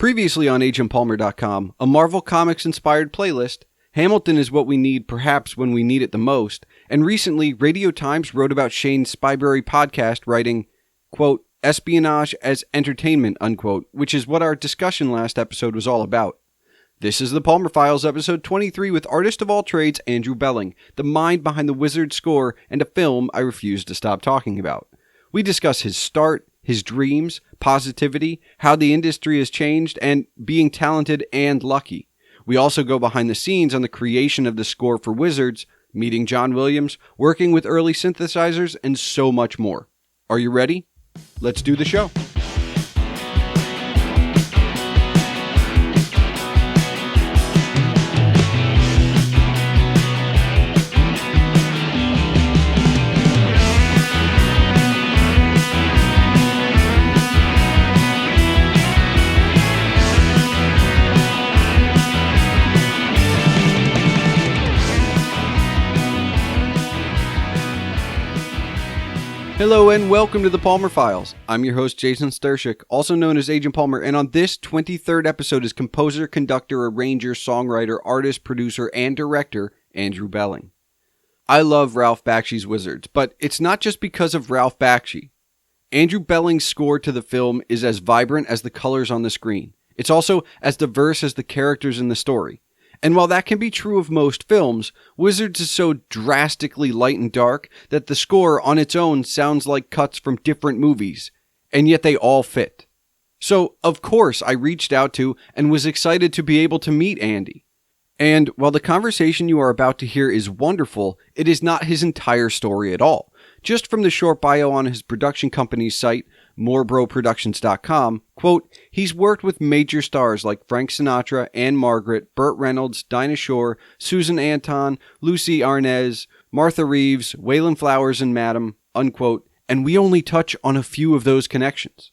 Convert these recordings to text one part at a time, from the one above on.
Previously on agentpalmer.com, a Marvel Comics-inspired playlist, Hamilton is what we need perhaps when we need it the most, and recently Radio Times wrote about Shane Spybury podcast writing, quote, espionage as entertainment, unquote, which is what our discussion last episode was all about. This is the Palmer Files, episode 23, with artist of all trades Andrew Belling, the mind behind the Wizard score and a film I refuse to stop talking about. We discuss his start, his dreams, positivity, how the industry has changed, and being talented and lucky. We also go behind the scenes on the creation of the score for Wizards, meeting John Williams, working with early synthesizers, and so much more. Are you ready? Let's do the show. Hello and welcome to the Palmer Files. I'm your host Jason Stershik, also known as Agent Palmer, and on this 23rd episode is composer, conductor, arranger, songwriter, artist, producer, and director Andrew Belling. I love Ralph Bakshi's Wizards, but it's not just because of Ralph Bakshi. Andrew Belling's score to the film is as vibrant as the colors on the screen. It's also as diverse as the characters in the story. And while that can be true of most films, Wizards is so drastically light and dark that the score on its own sounds like cuts from different movies, and yet they all fit. So, of course, I reached out to and was excited to be able to meet Andy. And while the conversation you are about to hear is wonderful, it is not his entire story at all. Just from the short bio on his production company's site, morebroproductions.com, quote, he's worked with major stars like Frank Sinatra, Anne Margaret, Burt Reynolds, Dinah Shore, Susan Anton, Lucy Arnaz, Martha Reeves, Waylon Flowers, and Madam, unquote, and we only touch on a few of those connections.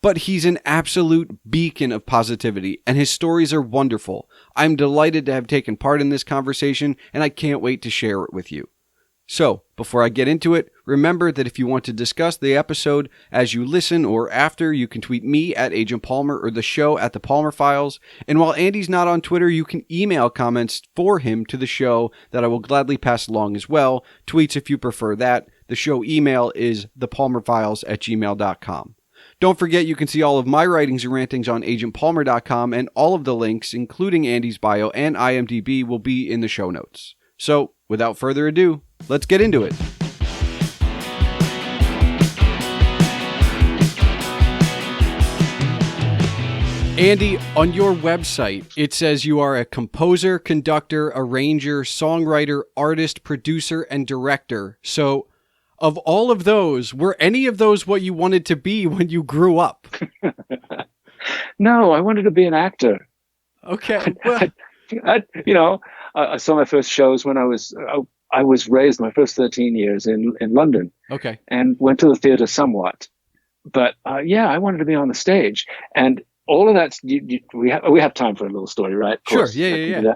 But he's an absolute beacon of positivity, and his stories are wonderful. I'm delighted to have taken part in this conversation, and I can't wait to share it with you. So, before I get into it, remember that if you want to discuss the episode as you listen or after, you can tweet me at Agent Palmer or the show at The Palmer Files. And while Andy's not on Twitter, you can email comments for him to the show that I will gladly pass along as well. Tweets if you prefer that. The show email is thepalmerfiles@gmail.com. Don't forget you can see all of my writings and rantings on agentpalmer.com, and all of the links, including Andy's bio and IMDb, will be in the show notes. So, without further ado, let's get into it. Andy, on your website, it says you are a composer, conductor, arranger, songwriter, artist, producer, and director. So, of all of those, were any of those what you wanted to be when you grew up? No, I wanted to be an actor. Okay. Well, I saw my first shows when I was raised my first 13 years in London. Okay. And went to the theater somewhat. But I wanted to be on the stage. And all of that, we have time for a little story, right? Of course, sure. Yeah.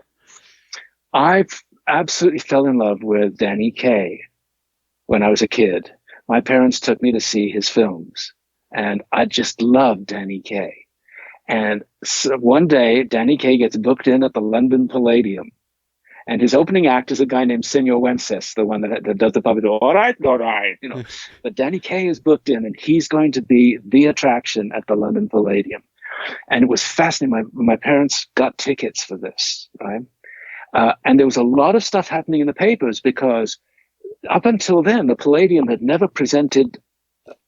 I absolutely fell in love with Danny Kaye when I was a kid. My parents took me to see his films, and I just loved Danny Kaye. And so one day, Danny Kaye gets booked in at the London Paladium. And his opening act is a guy named Senor Wences, the one that does the puppet. All right. But Danny Kaye is booked in, and he's going to be the attraction at the London Paladium. And it was fascinating. My parents got tickets for this, right? And there was a lot of stuff happening in the papers because up until then, the Palladium had never presented.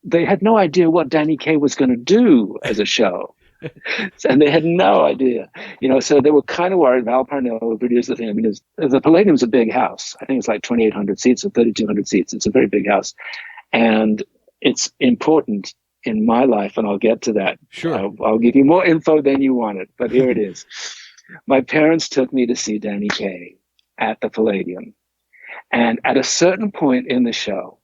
They had no idea what Danny Kaye was going to do as a show. And they had no idea, so they were kind of worried. Val Parnell produced the thing. I mean, the Palladium's a big house. I think it's like 2,800 seats or 3,200 seats. It's a very big house. And it's important in my life, and I'll get to that. Sure. I'll give you more info than you wanted, but here it is. My parents took me to see Danny Kaye at the Palladium. And at a certain point in the show,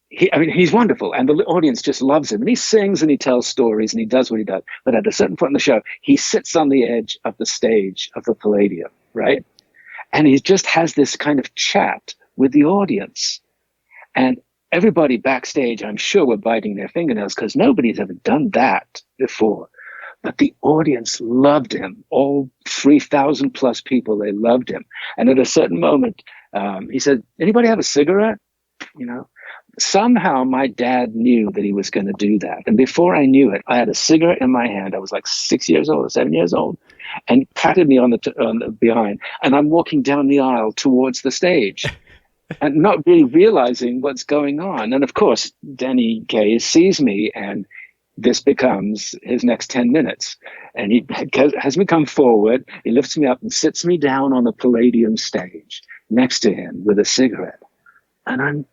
he's wonderful, and the audience just loves him. And he sings and he tells stories and he does what he does. But at a certain point in the show, he sits on the edge of the stage of the Palladium, right? And he just has this kind of chat with the audience. And everybody backstage, I'm sure, were biting their fingernails because nobody's ever done that before. But the audience loved him. All 3,000 plus people, they loved him. And at a certain moment, he said, "Anybody have a cigarette?" You know, somehow my dad knew that he was going to do that. And before I knew it, I had a cigarette in my hand. I was like 6 years old or 7 years old, and he patted me on the behind. And I'm walking down the aisle towards the stage and not really realizing what's going on. And of course, Danny Kaye sees me, and this becomes his next 10 minutes. And he has me come forward. He lifts me up and sits me down on the Palladium stage next to him with a cigarette. And I'm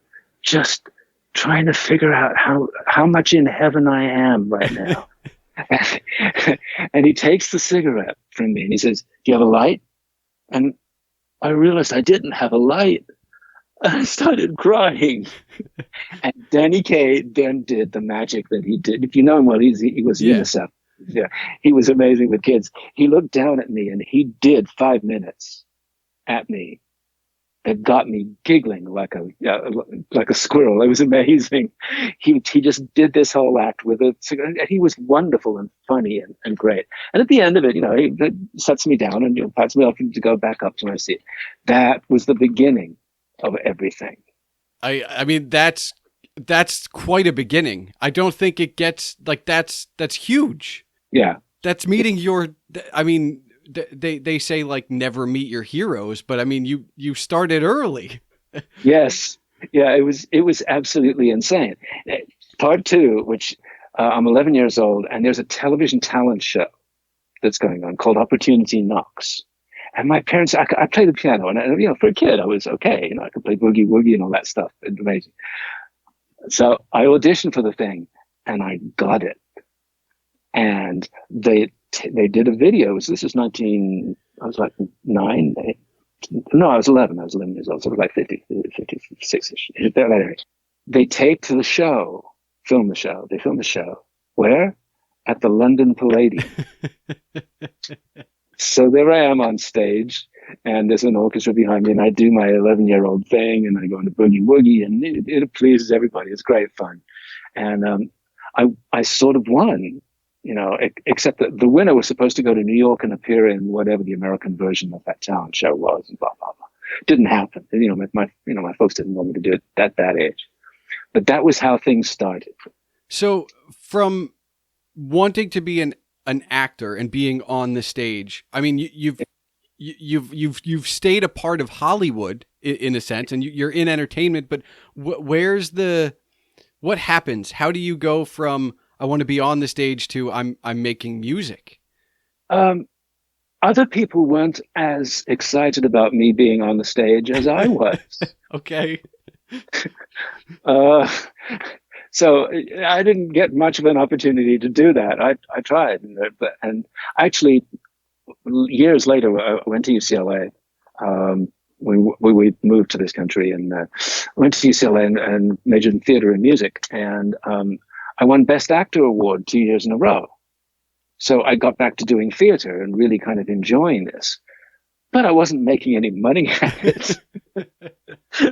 just trying to figure out how much in heaven I am right now. And he takes the cigarette from me and he says, "Do you have a light?" And I realized I didn't have a light. I started crying. And Danny Kaye then did the magic that he did. If you know him well, he was UNICEF. Yeah, he was amazing with kids. He looked down at me and he did 5 minutes at me. It got me giggling like a squirrel. It was amazing. He just did this whole act with it. And he was wonderful and funny and great. And at the end of it, he sets me down and pats me off to go back up to my seat. That was the beginning of everything. I mean, that's quite a beginning. I don't think it gets like that's huge. Yeah. That's meeting they say like never meet your heroes, but I mean, you started early. Yes. Yeah, it was absolutely insane. Part two, which I'm 11 years old, and there's a television talent show that's going on called Opportunity Knocks. And my parents, I play the piano, and for a kid, I was okay. I could play boogie woogie and all that stuff. It's amazing. So I auditioned for the thing, and I got it. And they did a video. This is I was like 9. No, I was 11. I was 11 years old. So it was like 56-ish. They taped the show, filmed the show. They filmed the show. Where? At the London Paladium. So there I am on stage, and there's an orchestra behind me, and I do my 11-year-old thing, and I go into boogie woogie, and it pleases everybody. It's great fun. And I sort of won. Except that the winner was supposed to go to New York and appear in whatever the American version of that talent show was, and blah blah blah. Didn't happen. My folks didn't want me to do it at that age. But that was how things started. So from wanting to be an actor and being on the stage, I mean, you've stayed a part of Hollywood in a sense, and you're in entertainment. But what happens? How do you go from I want to be on the stage to I'm making music? Other people weren't as excited about me being on the stage as I was. Okay. So I didn't get much of an opportunity to do that. I tried, and actually, years later, I went to UCLA. We moved to this country, and went to UCLA and majored in theater and music, and I won Best Actor award 2 years in a row. So I got back to doing theater and really kind of enjoying this. But I wasn't making any money at it.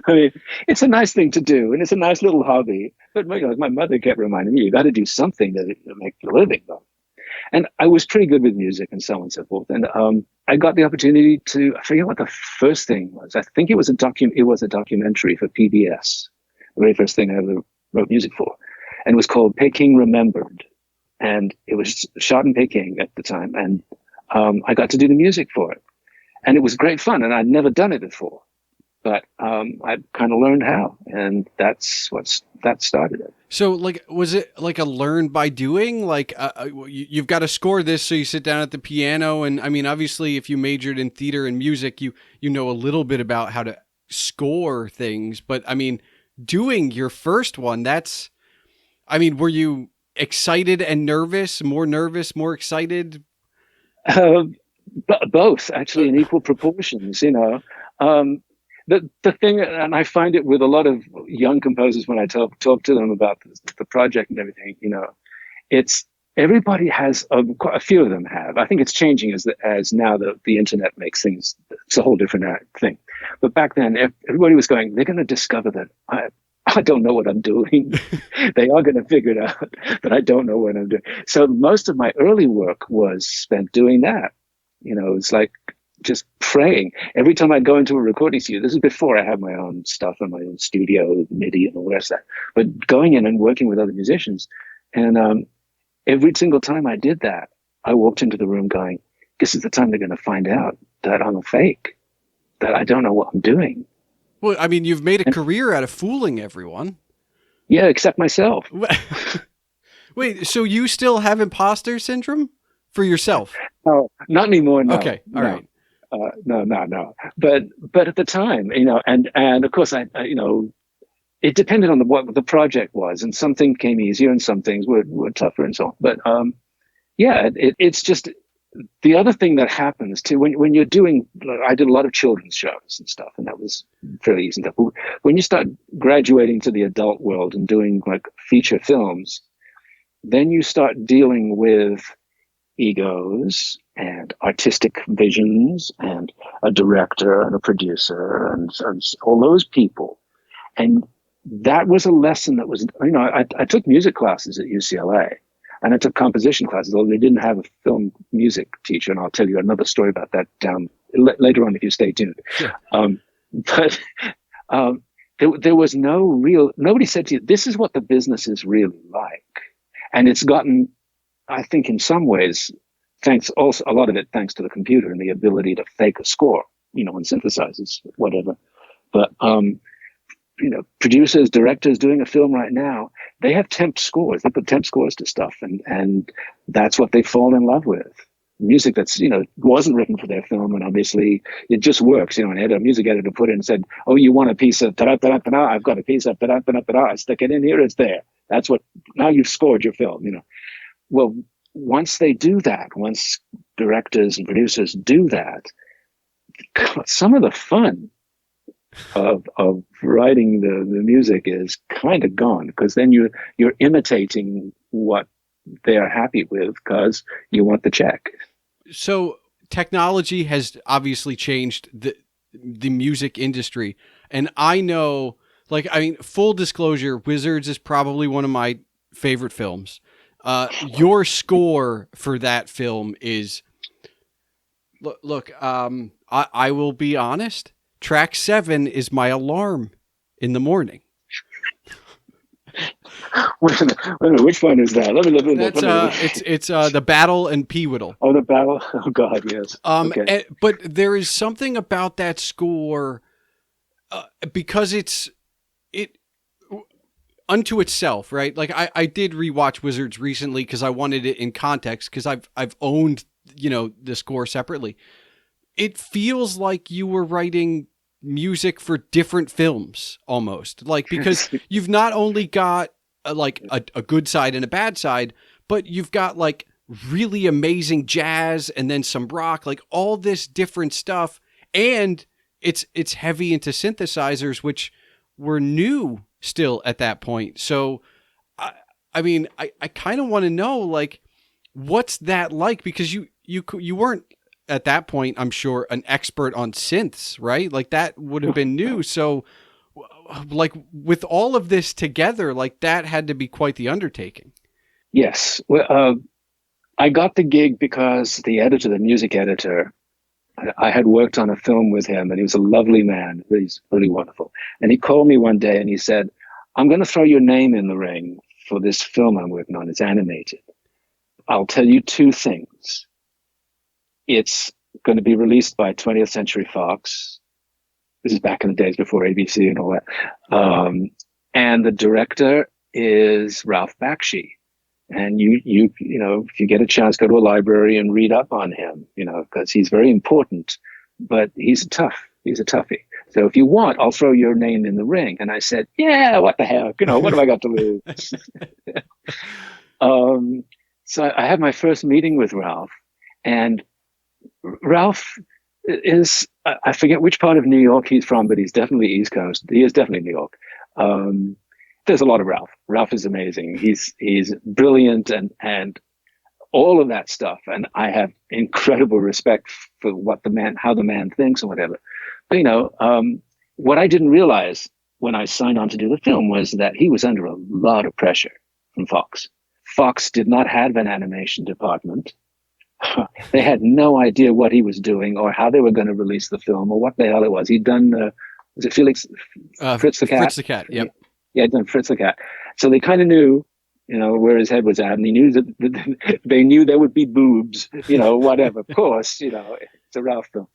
I mean, it's a nice thing to do, and it's a nice little hobby. But my mother kept reminding me, you got to do something to make a living, though. And I was pretty good with music and so on and so forth. And I got the opportunity to, I forget what the first thing was. I think it was a documentary for PBS, the very first thing I ever wrote music for. And it was called Peking Remembered. And it was shot in Peking at the time. And I got to do the music for it. And it was great fun. And I'd never done it before. But I kind of learned how. And that started it. So, was it like a learn by doing? You've got to score this, so you sit down at the piano. And I mean, obviously, if you majored in theater and music, you know a little bit about how to score things. But I mean, doing your first one, were you excited and nervous, more excited? Both, actually, in equal proportions, The thing, and I find it with a lot of young composers when I talk to them about the project and everything, it's everybody has, quite a few of them have. I think it's changing as now the internet makes things, it's a whole different thing. But back then, everybody was going, they're going to discover that I don't know what I'm doing. They are going to figure it out, but I don't know what I'm doing. So most of my early work was spent doing that. It's like just praying. Every time I go into a recording studio, this is before I had my own stuff in my own studio, MIDI and all the rest of that, but going in and working with other musicians. And every single time I did that, I walked into the room going, this is the time they're going to find out that I'm a fake, that I don't know what I'm doing. Well, I mean, you've made a career out of fooling everyone. Yeah, except myself. Wait, so you still have imposter syndrome for yourself? No, not anymore. No. Okay, all right. No. But at the time, and of course, I it depended on what the project was, and some things came easier, and some things were tougher, and so on. But it's just the other thing that happens too when you're doing. I did a lot of children's shows and stuff, and that was fairly easy stuff. When you start graduating to the adult world and doing like feature films, then you start dealing with egos and artistic visions and a director and a producer and all those people. And that was a lesson that was, I took music classes at UCLA and I took composition classes, although they didn't have a film music teacher. And I'll tell you another story about that later on if you stay tuned. Sure. There was nobody said to you, this is what the business is really like. And it's gotten, I think in some ways, a lot of it thanks to the computer and the ability to fake a score, on synthesizers, whatever. But, producers, directors doing a film right now, they have temp scores. They put temp scores to stuff and that's what they fall in love with. Music that's, wasn't written for their film, and obviously it just works. A music editor put in and said, oh, you want a piece of ta-da-ta-da-ta-da, I've got a piece of ta-da-ta-da-ta-da, I stick it in here, it's there. That's what, now you've scored your film, Well, once they do that, once directors and producers do that, some of the fun of writing the music is kind of gone, because then you're imitating what they're happy with because you want the check. So technology has obviously changed the music industry, and I know, full disclosure, Wizards is probably one of my favorite films. Your score for that film is, look, I will be honest. Track 7 is my alarm in the morning. Wait a minute, which one is that? Let me look. It's the Battle and Peewittle. Oh, the Battle. Oh God, yes. Okay. But there is something about that score because it unto itself, right? Like I did rewatch Wizards recently because I wanted it in context, because I've owned the score separately. It feels like you were writing music for different films almost, because you've not only got a good side and a bad side, but you've got really amazing jazz and then some rock, all this different stuff, and it's heavy into synthesizers, which were new still at that point. So I kind of want to know what's that like, because you weren't at that point, I'm sure, an expert on synths, right? That would have been new. So with all of this together, that had to be quite the undertaking. Yes. Well, I got the gig because the music editor, I had worked on a film with him, and he was a lovely man. He's really wonderful. And he called me one day and he said, I'm going to throw your name in the ring for this film I'm working on. It's animated. I'll tell you two things. It's going to be released by 20th Century Fox. This is back in the days before ABC and all that. And the director is Ralph Bakshi. And you if you get a chance, go to a library and read up on him, because he's very important, but he's a toughie. So if you want, I'll throw your name in the ring. And I said, yeah, what the heck? What have I got to lose? So I had my first meeting with Ralph, and Ralph is, I forget which part of New York he's from, but he's definitely East Coast. He is definitely New York. There's a lot of Ralph. Ralph is amazing. He's brilliant and all of that stuff. And I have incredible respect for how the man thinks and whatever. But what I didn't realize when I signed on to do the film was that he was under a lot of pressure from Fox. Fox did not have an animation department. They had no idea what he was doing or how they were going to release the film or what the hell it was. He'd done, was it Felix, Fritz the Cat? Fritz the Cat, yep. Yeah, he'd done Fritz the Cat. So they kind of knew, where his head was at, and he knew that they knew there would be boobs, whatever. Of course, it's a Ralph film.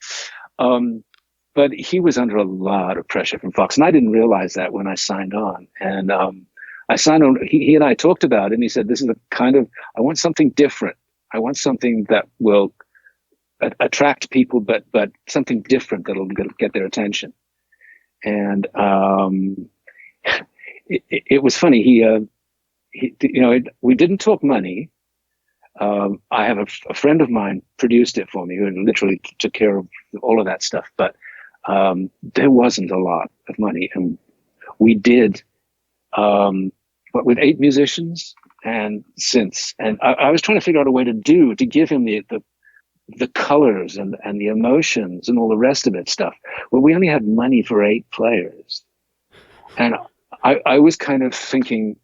But he was under a lot of pressure from Fox, and I didn't realize that when I signed on. And I signed on. He and I talked about it, and he said, "This is I want something different. I want something that will attract people, but something different that'll get their attention." And it was funny. We didn't talk money. I have a friend of mine produced it for me who literally took care of all of that stuff, but there wasn't a lot of money, and we did with 8 musicians and synths, and I was trying to figure out a way to give him the colors and the emotions and all the rest of it stuff. Well, we only had money for 8 players, and I was kind of thinking,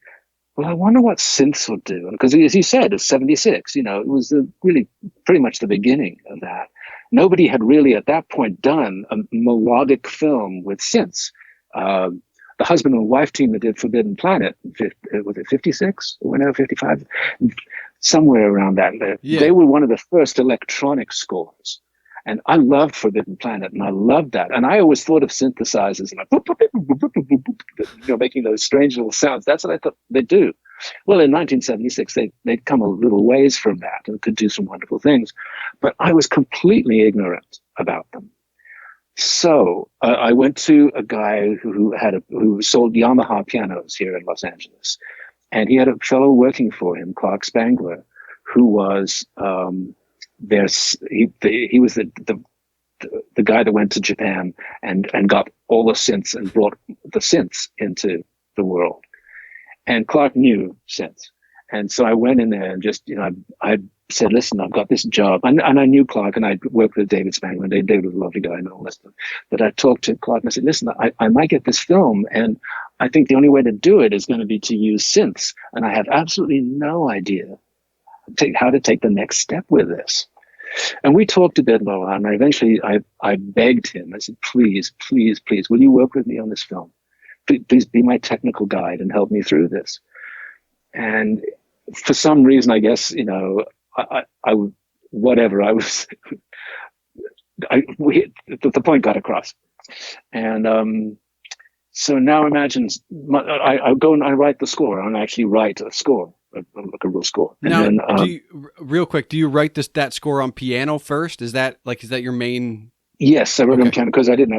well, I wonder what synths would do, because as you said, it's 76. It was really pretty much the beginning of that. Nobody had really at that point done a melodic film with synths. The husband and wife team that did Forbidden Planet, was it 56 or whenever, 55? Somewhere around that. Yeah. They were one of the first electronic scores. And I loved Forbidden Planet, and I loved that. And I always thought of synthesizers, and making those strange little sounds. That's what I thought they'd do. Well, in 1976, they'd come a little ways from that and could do some wonderful things. But I was completely ignorant about them. So I went to a guy who sold Yamaha pianos here in Los Angeles. And he had a fellow working for him, Clark Spangler, who was he was the guy that went to Japan and got all the synths and brought the synths into the world. And Clark knew synths. And so I went in there and just, I said, listen, I've got this job. And I knew Clark, and I'd worked with David Spangler. David was a lovely guy and all this stuff. But I talked to Clark and I said, listen, I might get this film, and I think the only way to do it is going to be to use synths. And I have absolutely no idea how to take the next step with this. And we talked a bit about it, and eventually I begged him. I said, please, please, please, will you work with me on this film? Please be my technical guide and help me through this. And for some reason, I guess, the point got across. And so now imagine, I go and I write the score, and I actually write a score. Like a real score. And now, then, real quick, do you write that score on piano first? Is that your main? Yes, I wrote it on piano because I didn't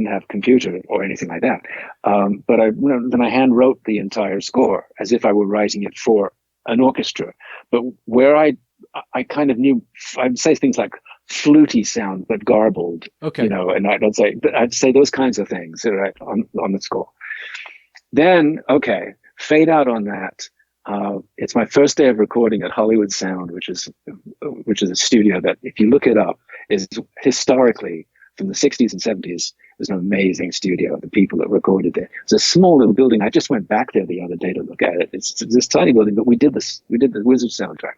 have computer or anything like that. But then I hand wrote the entire score as if I were writing it for an orchestra. But where I kind of knew, I'd say things like fluty sound but garbled. Okay. And I'd say those kinds of things, right, on the score. Then fade out on that. It's my first day of recording at Hollywood Sound, which is a studio that, if you look it up, is historically from the 60s and 70s. It was an amazing studio. The people that recorded there. It's a small little building. I just went back there the other day to look at it. It's this tiny building, but we did the Wizard soundtrack.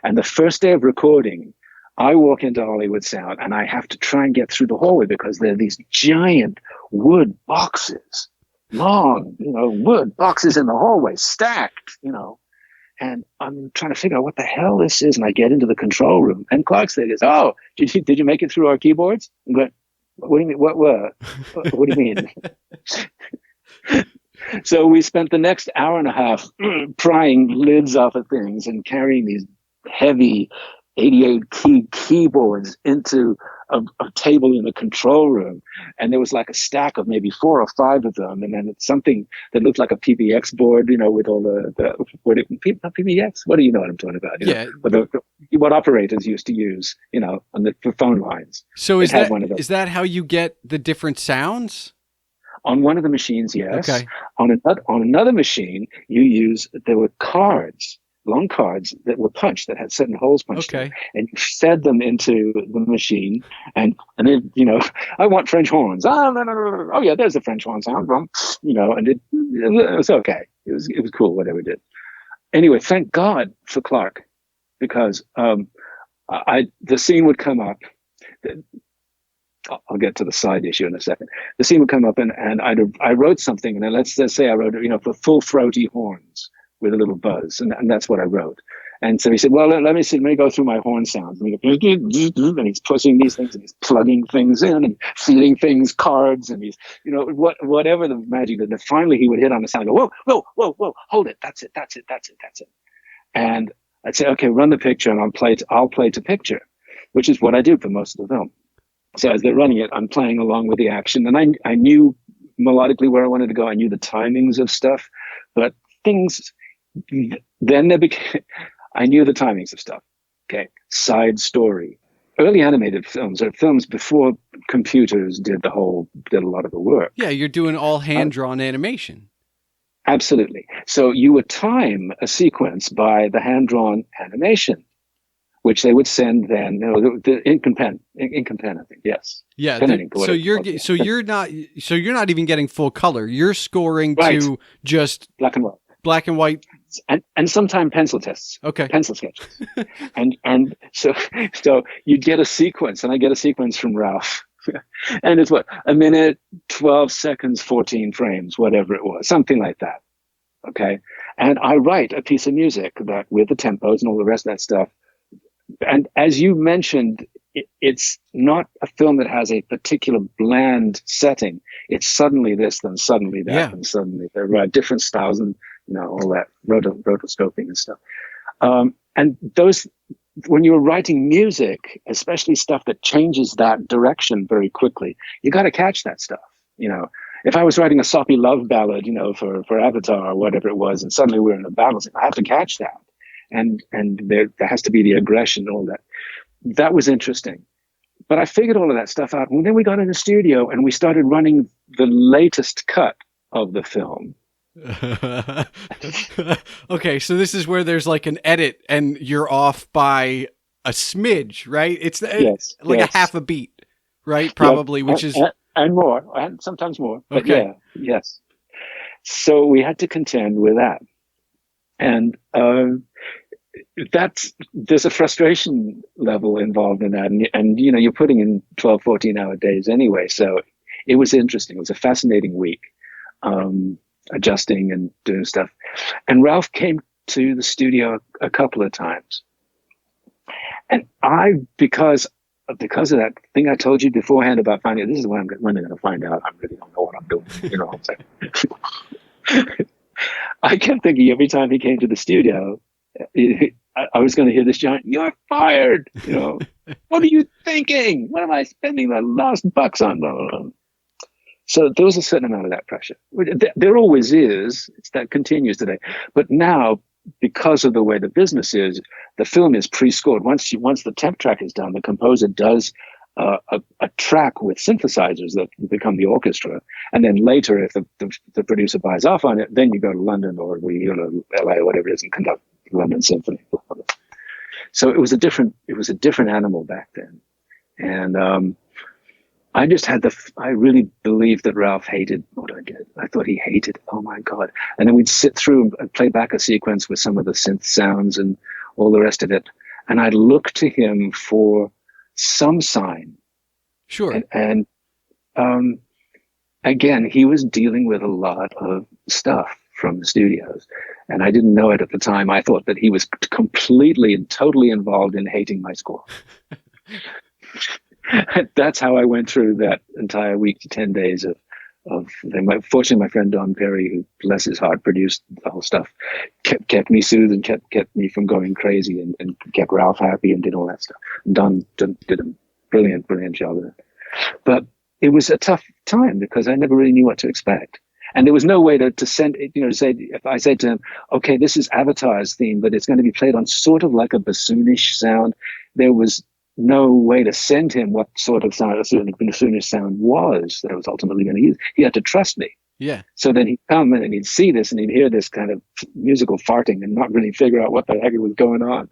And the first day of recording, I walk into Hollywood Sound and I have to try and get through the hallway because there are these giant wood boxes. Long, wood boxes in the hallway, stacked, and I'm trying to figure out what the hell this is. And I get into the control room, and Clark says, "Oh, did you make it through our keyboards?" I'm going, "What do you mean? What do you mean?" So we spent the next hour and a half prying lids off of things and carrying these heavy 88 key keyboards into a table in the control room, and there was like a stack of maybe 4 or 5 of them, and then it's something that looked like a PBX board, with all not PBX. What do you know what I'm talking about? Yeah. What operators used to use, on the phone lines. So is that how you get the different sounds? On one of the machines, yes. Okay. On another machine, there were cards long cards that were punched, that had certain holes punched in them, Okay. and you fed them into the machine, and then, I want French horns. Oh, no, no, no, no. Oh yeah, there's the French horn sound. And it was okay. It was cool, whatever it did. Anyway, thank God for Clark, because the scene would come up. I'll get to the side issue in a second. The scene would come up, and I wrote something, and then let's say I wrote, for full throaty horns with a little buzz, and that's what I wrote. And so he said, well, let me see, let me go through my horn sounds. And he's pushing these things, and he's plugging things in, and feeding things cards, and he's, whatever the magic. And then finally he would hit on the sound, and go, whoa, whoa, whoa, hold it, that's it. And I'd say, okay, run the picture, and I'll play to picture, which is what I do for most of the film. So as they're running it, I'm playing along with the action, and I knew melodically where I wanted to go. I knew the timings of stuff, but things then I knew the timings of stuff. Okay, side story. Early animated films, or films before computers did a lot of the work. Yeah, you're doing all hand-drawn animation. Absolutely. So you would time a sequence by the hand-drawn animation, which they would send then, the ink and pen, I think, yes. Yeah. So you're not even getting full color. You're scoring to just black and white. Black and white, and sometimes pencil tests. Okay. Pencil sketches. and so you'd get a sequence, and I get a sequence from Ralph. And it's a minute, 12 seconds, 14 frames, whatever it was, something like that. Okay. And I write a piece of music that with the tempos and all the rest of that stuff. And as you mentioned, it's not a film that has a particular bland setting. It's suddenly this, then suddenly that, and suddenly there are different styles, and all that rotoscoping and stuff. And those, when you're writing music, especially stuff that changes that direction very quickly, you got to catch that stuff. If I was writing a soppy love ballad, for Avatar or whatever it was, and suddenly we're in a battle scene, I have to catch that. And there has to be the aggression and all that. That was interesting. But I figured all of that stuff out. And then we got in the studio and we started running the latest cut of the film. Okay, so this is where there's like an edit and you're off by a smidge, right? It's a half a beat, right? Probably, which is... And more, and sometimes more. But okay. Yes. So we had to contend with that. And there's a frustration level involved in that. And you're putting in 12, 14-hour days anyway. So it was interesting. It was a fascinating week, adjusting and doing stuff. And Ralph came to the studio a couple of times. And because of that thing I told you beforehand about finding, this is when I'm going to find out. I really don't know what I'm doing. I kept thinking every time he came to the studio, I was going to hear this giant, "You're fired!" What are you thinking? What am I spending the last bucks on? So there was a certain amount of that pressure. There always is. That continues today. But now, because of the way the business is, the film is pre-scored. Once the temp track is done, the composer does a track with synthesizers that become the orchestra. And then later, if the producer buys off on it, then you go to London or we go to LA or whatever it is and conduct London Symphony. So it was a different animal back then. And I just I really believed that Ralph hated what I did. I thought he hated, oh my God. And then we'd sit through and play back a sequence with some of the synth sounds and all the rest of it. And I'd look to him for some sign. Sure. And again, he was dealing with a lot of stuff from the studios. And I didn't know it at the time. I thought that he was completely and totally involved in hating my score. That's how I went through that entire week to 10 days of fortunately, my friend Don Perry, who bless his heart produced the whole stuff, kept me soothed and kept me from going crazy and kept Ralph happy and did all that stuff. And Don did a brilliant job of it. But it was a tough time because I never really knew what to expect. And there was no way to send, say, if I said to him, okay, this is Avatar's theme, but it's going to be played on sort of like a bassoonish sound. There was no way to send him what sort of sound a bassoonish sound was that I was ultimately going to use. He had to trust me. Yeah. So then he'd come in and he'd see this and he'd hear this kind of musical farting and not really figure out what the heck was going on.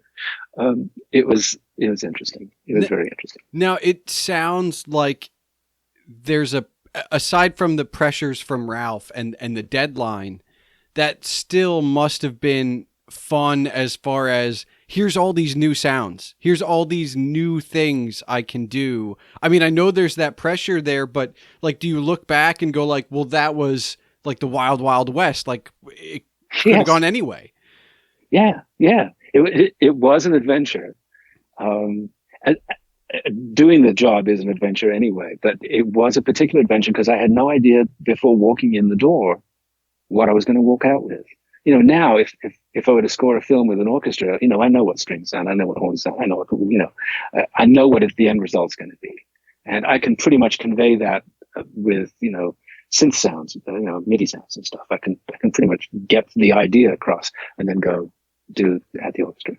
It was interesting. It was very interesting. Now it sounds like there's aside from the pressures from Ralph and the deadline, that still must have been fun as far as here's all these new sounds. Here's all these new things I can do. I mean, I know there's that pressure there, but like, do you look back and go like, well, that was like the wild, wild west. Like it could have gone anyway. Yeah. Yeah. It was an adventure. Doing the job is an adventure anyway, but it was a particular adventure because I had no idea before walking in the door what I was going to walk out with. Now if I were to score a film with an orchestra, I know what strings sound, I know what horns sound, I know I know what the end result's going to be, and I can pretty much convey that with synth sounds, MIDI sounds and stuff. I can pretty much get the idea across and then go do at the orchestra.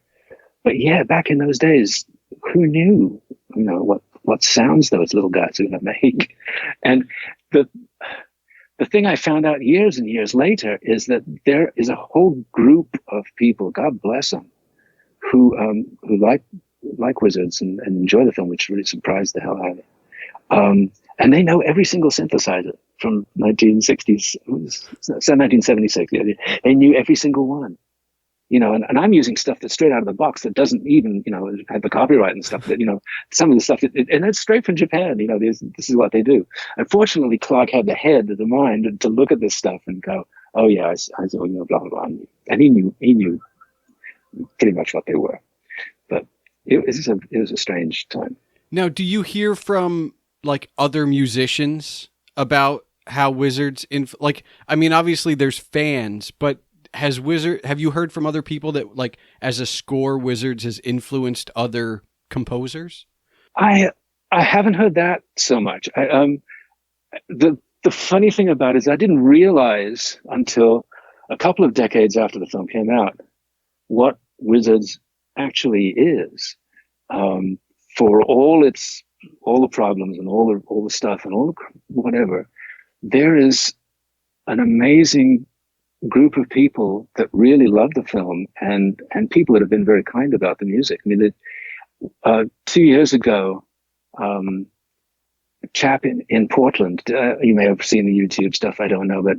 But yeah, back in those days, who knew what sounds those little guys are going to make? And the thing I found out years and years later is that there is a whole group of people, God bless them, who like Wizards and enjoy the film, which really surprised the hell out of me. And they know every single synthesizer from 1960s, 1976. They knew every single one. And I'm using stuff that's straight out of the box that doesn't even, have the copyright and stuff that, some of the stuff, and it's straight from Japan, this is what they do. Unfortunately, Clark had the head, the mind to look at this stuff and go, oh yeah, I blah, blah, blah. And he knew pretty much what they were. But it was a strange time. Now, do you hear from like other musicians about how Wizards, obviously there's fans, but have you heard from other people that like as a score Wizards has influenced other composers? I haven't heard that so much. The funny thing about it is I didn't realize until a couple of decades after the film came out what Wizards actually is. For all the problems and all the stuff and all the whatever, there is an amazing group of people that really love the film and people that have been very kind about the music. I mean, 2 years ago, a chap in Portland, you may have seen the YouTube stuff, I don't know, but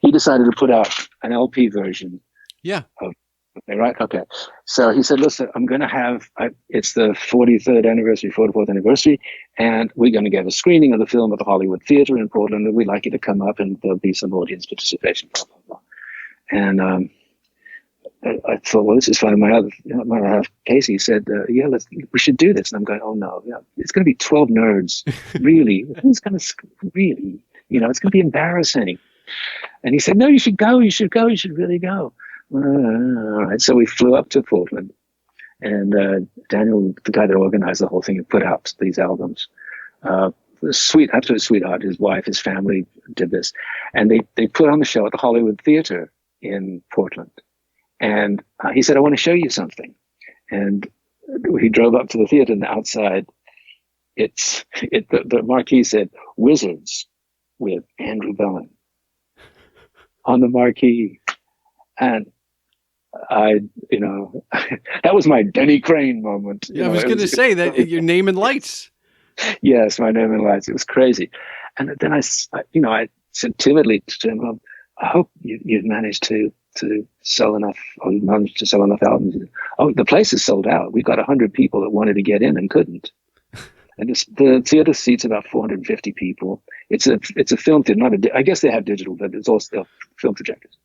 he decided to put out an LP version. Yeah. Right? Okay. So he said, listen, I'm going to have, it's the 44th anniversary, and we're going to give a screening of the film at the Hollywood Theater in Portland, and we'd like you to come up and there'll be some audience participation, blah, blah, blah. And I thought, well, this is fun. My other half, Casey, said, yeah, we should do this. And I'm going, oh no, yeah, it's going to be 12 nerds. Really? Who's going to, really? It's going to be embarrassing. And he said, no, you should go. You should really go. All right. So we flew up to Portland, and Daniel, the guy that organized the whole thing, had put out these albums. Absolute sweetheart, his wife, his family did this. And they put on the show at the Hollywood Theater in Portland. And he said, I want to show you something. And he drove up to the theater, and outside, the marquee said, Wizards with Andrew Bellin on the marquee. And that was my Denny Crane moment. Yeah, I was going to say that your name and lights. Yes, my name and lights. It was crazy. And then I said timidly to him, well, I hope you've managed to sell enough, or you managed to sell enough albums. Oh, the place is sold out. We've got 100 people that wanted to get in and couldn't. And the theater seats about 450 people. It's a film theater, I guess they have digital, but it's also film projectors.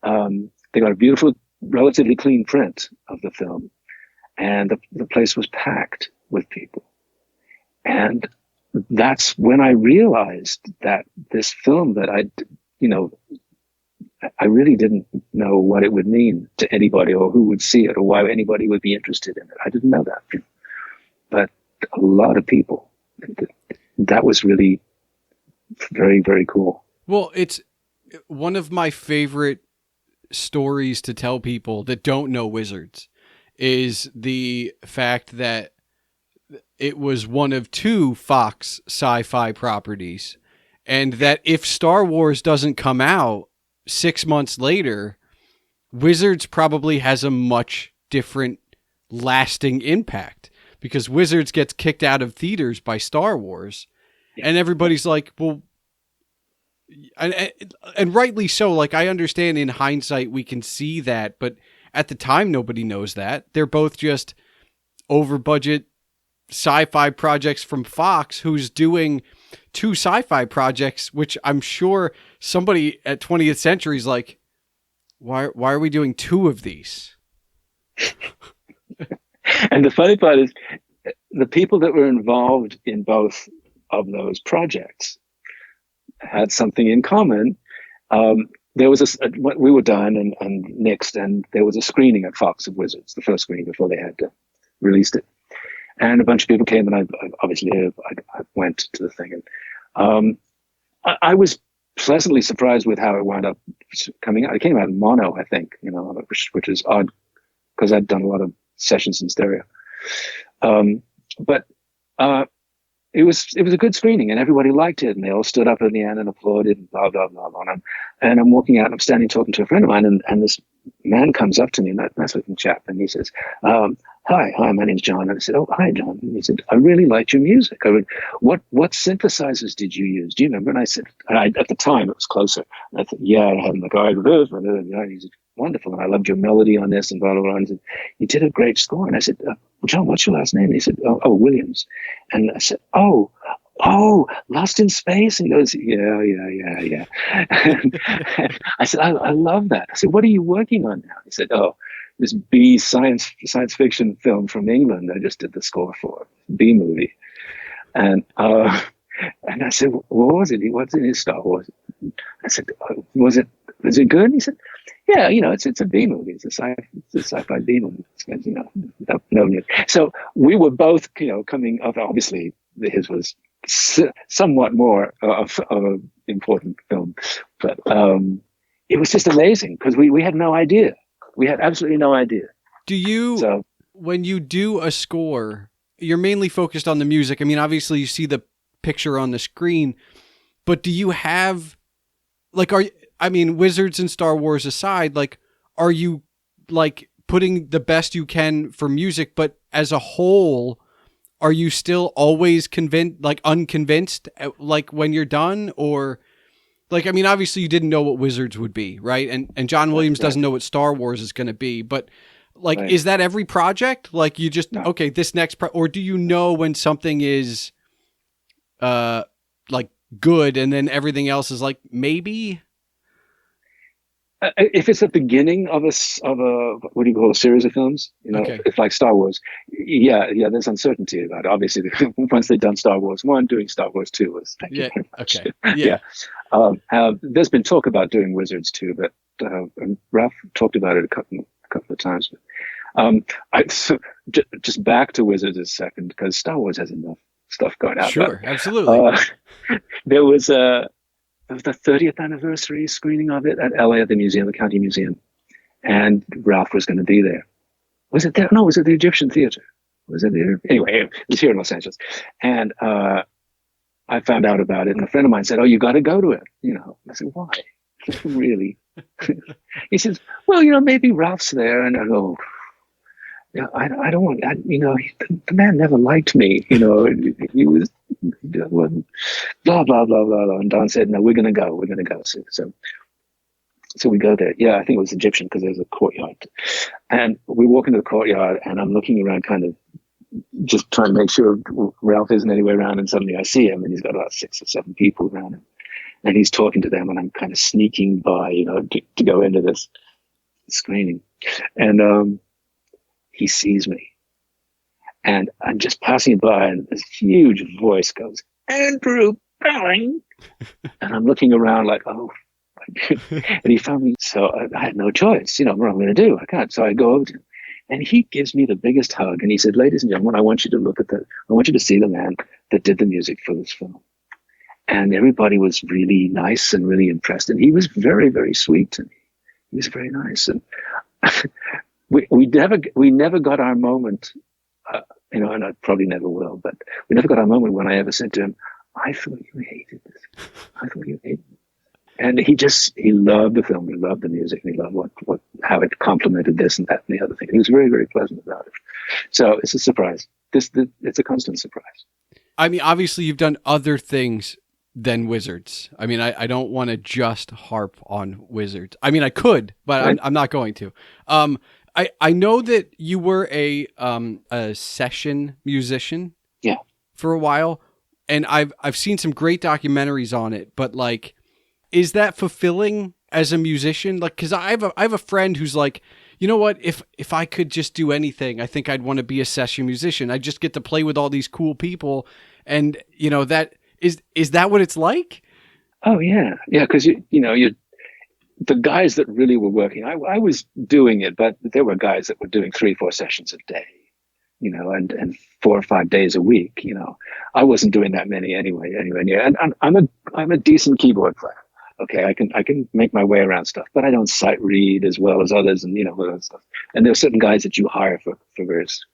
They got a beautiful, relatively clean print of the film, and the place was packed with people. And that's when I realized that this film that I really didn't know what it would mean to anybody, or who would see it, or why anybody would be interested in it. I didn't know that. But a lot of people, that was really very, very cool. Well, it's one of my favorite stories to tell people that don't know Wizards is the fact that it was one of two Fox sci-fi properties, And that if Star Wars doesn't come out 6 months later, Wizards probably has a much different lasting impact, because Wizards gets kicked out of theaters by Star Wars, and everybody's like, well, and rightly so. Like, I understand in hindsight we can see that, but at the time nobody knows that. They're both just over budget sci-fi projects from Fox, who's doing 2 sci-fi projects, which I'm sure somebody at 20th Century is like, why are we doing 2 of these? And the funny part is, the people that were involved in both of those projects had something in common. There was we were done and mixed, and there was a screening at Fox of Wizards, the first screening before they had released it. And a bunch of people came, and I went to the thing. And I was pleasantly surprised with how it wound up coming out. It came out in mono, I think, which is odd, because I'd done a lot of sessions in stereo. But it was a good screening, and everybody liked it, and they all stood up at the end and applauded and blah, blah, blah, blah. And I'm walking out, and I'm standing talking to a friend of mine, and this man comes up to me, a nice looking chap, and he says, hi, my name's John. And I said, oh, hi, John. And he said, I really liked your music. I mean, what synthesizers did you use? Do you remember? And I said, at the time it was closer. And I thought, yeah, I had my guy with this, and he said, wonderful. And I loved your melody on this and blah, blah, blah. And he said, you did a great score. And I said, John, what's your last name? And he said, oh, Williams. And I said, oh, Lost in Space? And he goes, yeah. And I said, I love that. I said, what are you working on now? He said, oh, this B science fiction film from England I just did the score for, B movie. And I said, what was it? What's in his Star Wars? I said, was it good? And he said, yeah, it's a B movie. It's a sci-fi B movie. No. So we were both, coming up. Obviously, his was somewhat more of an important film, but it was just amazing, because we had no idea. We had absolutely no idea. When you do a score, you're mainly focused on the music. I mean, obviously you see the picture on the screen, but do you have, Wizards and Star Wars aside, are you putting the best you can for music, but as a whole, are you still always unconvinced, when you're done? Or obviously you didn't know what Wizards would be, right? And John Williams doesn't know what Star Wars is going to be, but right. Is that every project? You just, no. Okay, this next, or do you know when something is, good, and then everything else is maybe? If it's the beginning of a what do you call a series of films, okay. It's like Star Wars. Yeah. There's uncertainty about it. Obviously, once they've done Star Wars 1, doing Star Wars 2 was thank you very much. Okay. Yeah. There's been talk about doing Wizards 2, but and Ralph talked about it a couple of times. Just back to Wizards a second, because Star Wars has enough stuff going out. Sure, absolutely. There was the 30th anniversary screening of it at LA at the County Museum, and Ralph was going to be there. Was it there? No, was it the Egyptian Theater? Was it there? Anyway, it was here in Los Angeles, and I found out about it, and a friend of mine said, "Oh, you got to go to it." I said, "Why?" Really? He says, "Well, maybe Ralph's there," and I go, "Yeah, I don't want. The man never liked me. He was." Blah blah blah blah blah. And Don said, "No, we're gonna go. We're gonna go." So we go there. Yeah, I think it was Egyptian, because there's a courtyard, and we walk into the courtyard, and I'm looking around, kind of just trying to make sure Ralph isn't anywhere around. And suddenly I see him, and he's got about 6 or 7 people around him, and he's talking to them, and I'm kind of sneaking by, to go into this screening, and he sees me. And I'm just passing by, and this huge voice goes, "Andrew Belling." And I'm looking around like, oh. And he found me. So I had no choice. What am I going to do? I can't. So I go over to him, and he gives me the biggest hug. And he said, "Ladies and gentlemen, I want you to see the man that did the music for this film." And everybody was really nice and really impressed. And he was very, very sweet to me. He was very nice. And we never got our moment. And I probably never will, but we never got our moment when I ever said to him, I thought you hated this. I thought you hated it. And he loved the film. He loved the music. And he loved how it complemented this and that and the other thing. He was very, very pleasant about it. So it's a surprise. It's a constant surprise. I mean, obviously you've done other things than Wizards. I mean, I don't want to just harp on Wizards. I mean, I could, but Right. I'm not going to. I know that you were a session musician. Yeah. For a while, and I've seen some great documentaries on it, but like, is that fulfilling as a musician? Like, because I have a friend who's like, you know what, if I could just do anything, I think I'd want to be a session musician. I just get to play with all these cool people, and you know, that is that what it's like? Oh yeah, yeah. Because you the guys that really were working. I was doing it, but there were guys that were doing 3-4 sessions a day, and 4 or 5 days a week. I wasn't doing that many anyway. And I'm a decent keyboard player. Okay, I can make my way around stuff, but I don't sight read as well as others, and all that stuff. And there are certain guys that you hire for various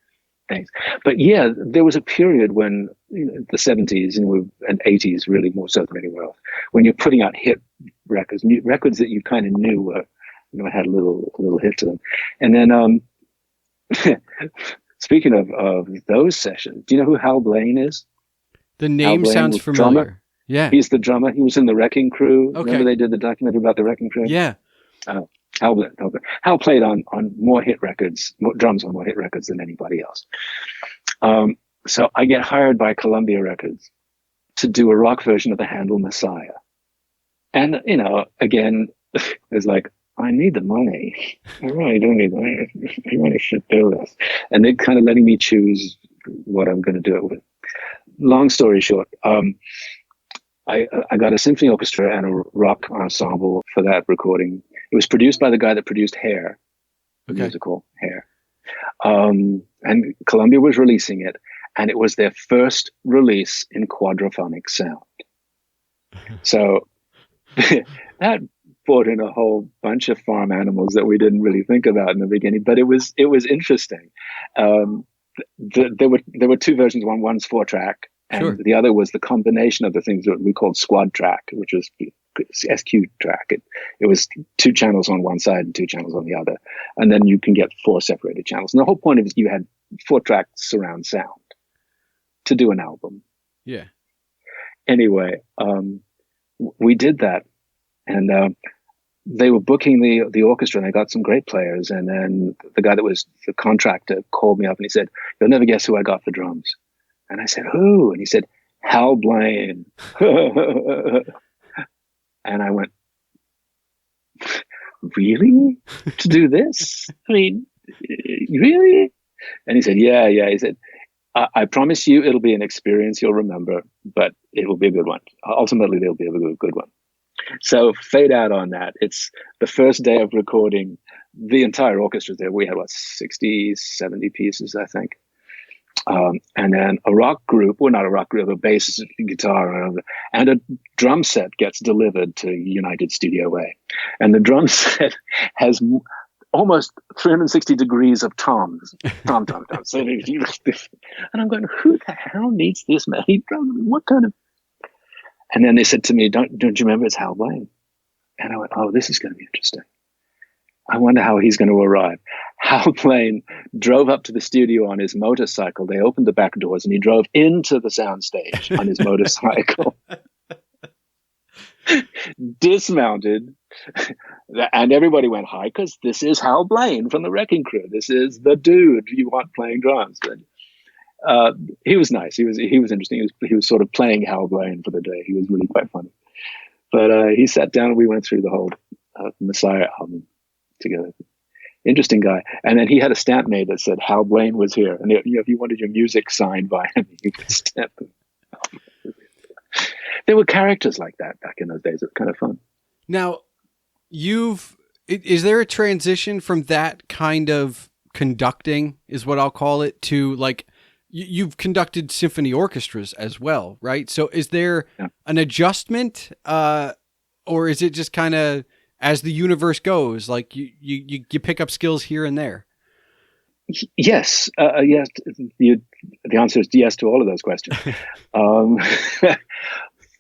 things. But yeah, there was a period when the 70s and 80s, really more so than anywhere else, when you're putting out hit records, new records that you kind of knew were had a little hit to them, and then speaking of those sessions, do you know who Hal Blaine is? The name Blaine sounds was familiar. drummer. Yeah. He's the drummer. He was in the Wrecking Crew. Okay. Remember they did the documentary about the Wrecking Crew? Yeah. Hal Blaine. Hal played on more hit records, drums on more hit records than anybody else. So I get hired by Columbia Records to do a rock version of the Handel Messiah. And, again, it's like, I need the money. I really do need the money. I really should do this. And they're kind of letting me choose what I'm going to do it with. Long story short, I got a symphony orchestra and a rock ensemble for that recording. It was produced by the guy that produced Hair, the musical Hair. And Columbia was releasing it, and it was their first release in quadraphonic sound. So that brought in a whole bunch of farm animals that we didn't really think about in the beginning, but it was interesting. There were two versions. One's 4-track, and the other was the combination of the things that we called squad track, which was SQ track. It was 2 channels on one side and 2 channels on the other, and then you can get 4 separated channels. And the whole point of it, you had 4-track surround sound to do an album. Yeah. Anyway, we did that, and they were booking the orchestra, and they got some great players. And then the guy that was the contractor called me up and he said, "You'll never guess who I got for drums." And I said, "Who?" And he said, "Hal Blaine." And I went, "Really? To do this? I mean, really?" And he said, yeah. He said, I promise you it'll be an experience you'll remember, but it will be a good one. Ultimately, there'll be a good one. So fade out on that. It's the first day of recording. The entire orchestra there. We had 60, 70 pieces, I think. And then a rock group, well, not a rock group, a bass, guitar, and a drum set gets delivered to United Studio A. And the drum set has almost 360 degrees of toms. Tom. So, and I'm going, who the hell needs this many drums? What kind of... And then they said to me, don't you remember it's Hal Blaine? And I went, oh, this is going to be interesting. I wonder how he's going to arrive. Hal Blaine drove up to the studio on his motorcycle. They opened the back doors and he drove into the soundstage on his motorcycle. Dismounted, and everybody went high because this is Hal Blaine from the Wrecking Crew. This is the dude you want playing drums. But he was nice. He was interesting. He was sort of playing Hal Blaine for the day. He was really quite funny. But he sat down and we went through the whole Messiah album together. Interesting guy. And then he had a stamp made that said Hal Blaine was here. And if you wanted your music signed by him, you could stamp it. There were characters like that back in those days. It was kind of fun. Now, is there a transition from that kind of conducting, is what I'll call it, to like, you've conducted symphony orchestras as well, right? So is there an adjustment, or is it just kind of as the universe goes, like you pick up skills here and there? Yes. Yes. the answer is yes to all of those questions. Um,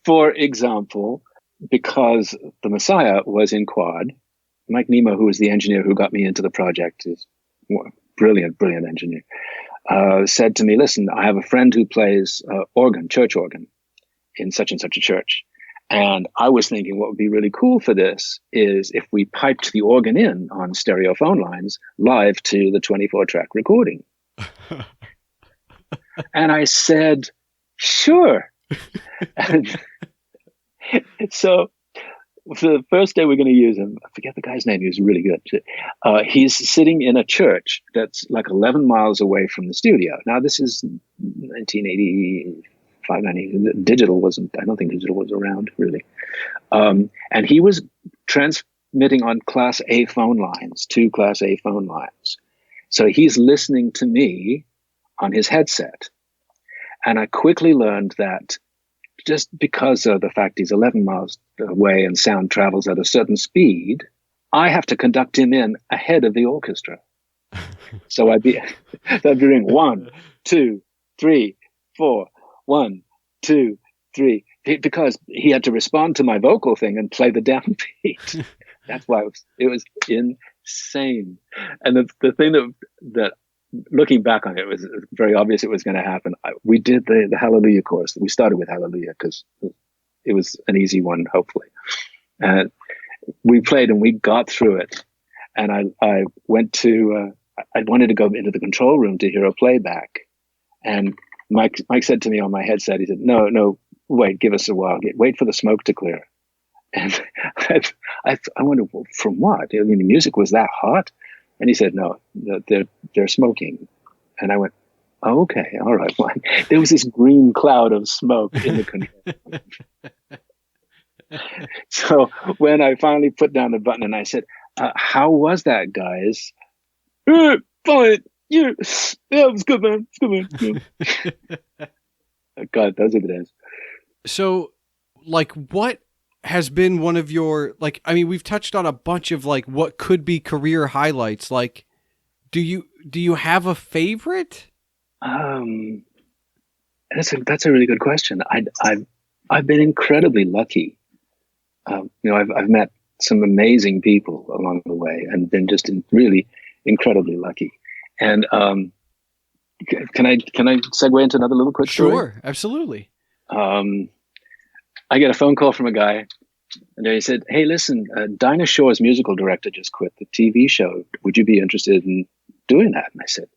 for example, because The Messiah was in quad, Mike Nemo, who was the engineer who got me into the project, is a brilliant engineer, said to me, listen, I have a friend who plays organ, church organ, in such and such a church. And I was thinking what would be really cool for this is if we piped the organ in on stereo phone lines live to the 24-track recording. And I said, sure. And so the first day we're going to use him, I forget the guy's name, he was really good. He's sitting in a church that's like 11 miles away from the studio. Now, this is 1985, 90. Digital wasn't, I don't think digital was around, really. And he was transmitting on Class A phone lines, 2 Class A phone lines. So he's listening to me on his headset. And I quickly learned that just because of the fact he's 11 miles away and sound travels at a certain speed, I have to conduct him in ahead of the orchestra. So I'd be doing 1, 2, 3, 4, 1, 2, 3, because he had to respond to my vocal thing and play the downbeat. That's why it was insane. And the thing that looking back on it, was very obvious it was going to happen. We did the Hallelujah chorus. We started with Hallelujah because it was an easy one, hopefully. And we played and we got through it. And I went to, I wanted to go into the control room to hear a playback. And Mike said to me on my headset, he said, no, wait, give us a while. Wait for the smoke to clear. And I wondered, well, from what? I mean, the music was that hot? And he said, no, they're smoking. And I went, oh, okay, all right. Well, there was this green cloud of smoke in the control room. So when I finally put down the button and I said, how was that, guys? Fine. Yeah, it was good, man. It's good, man. God, those are the days. So, like, what has been one of your, like, I mean, we've touched on a bunch of, like, what could be career highlights. Like, do you have a favorite? That's a really good question. I've been incredibly lucky. I've met some amazing people along the way and been just really incredibly lucky. And can I segue into another little quick story? Sure, absolutely. I get a phone call from a guy, and he said, "Hey, listen, Dinah Shore's musical director just quit the TV show. Would you be interested in doing that?" And I said,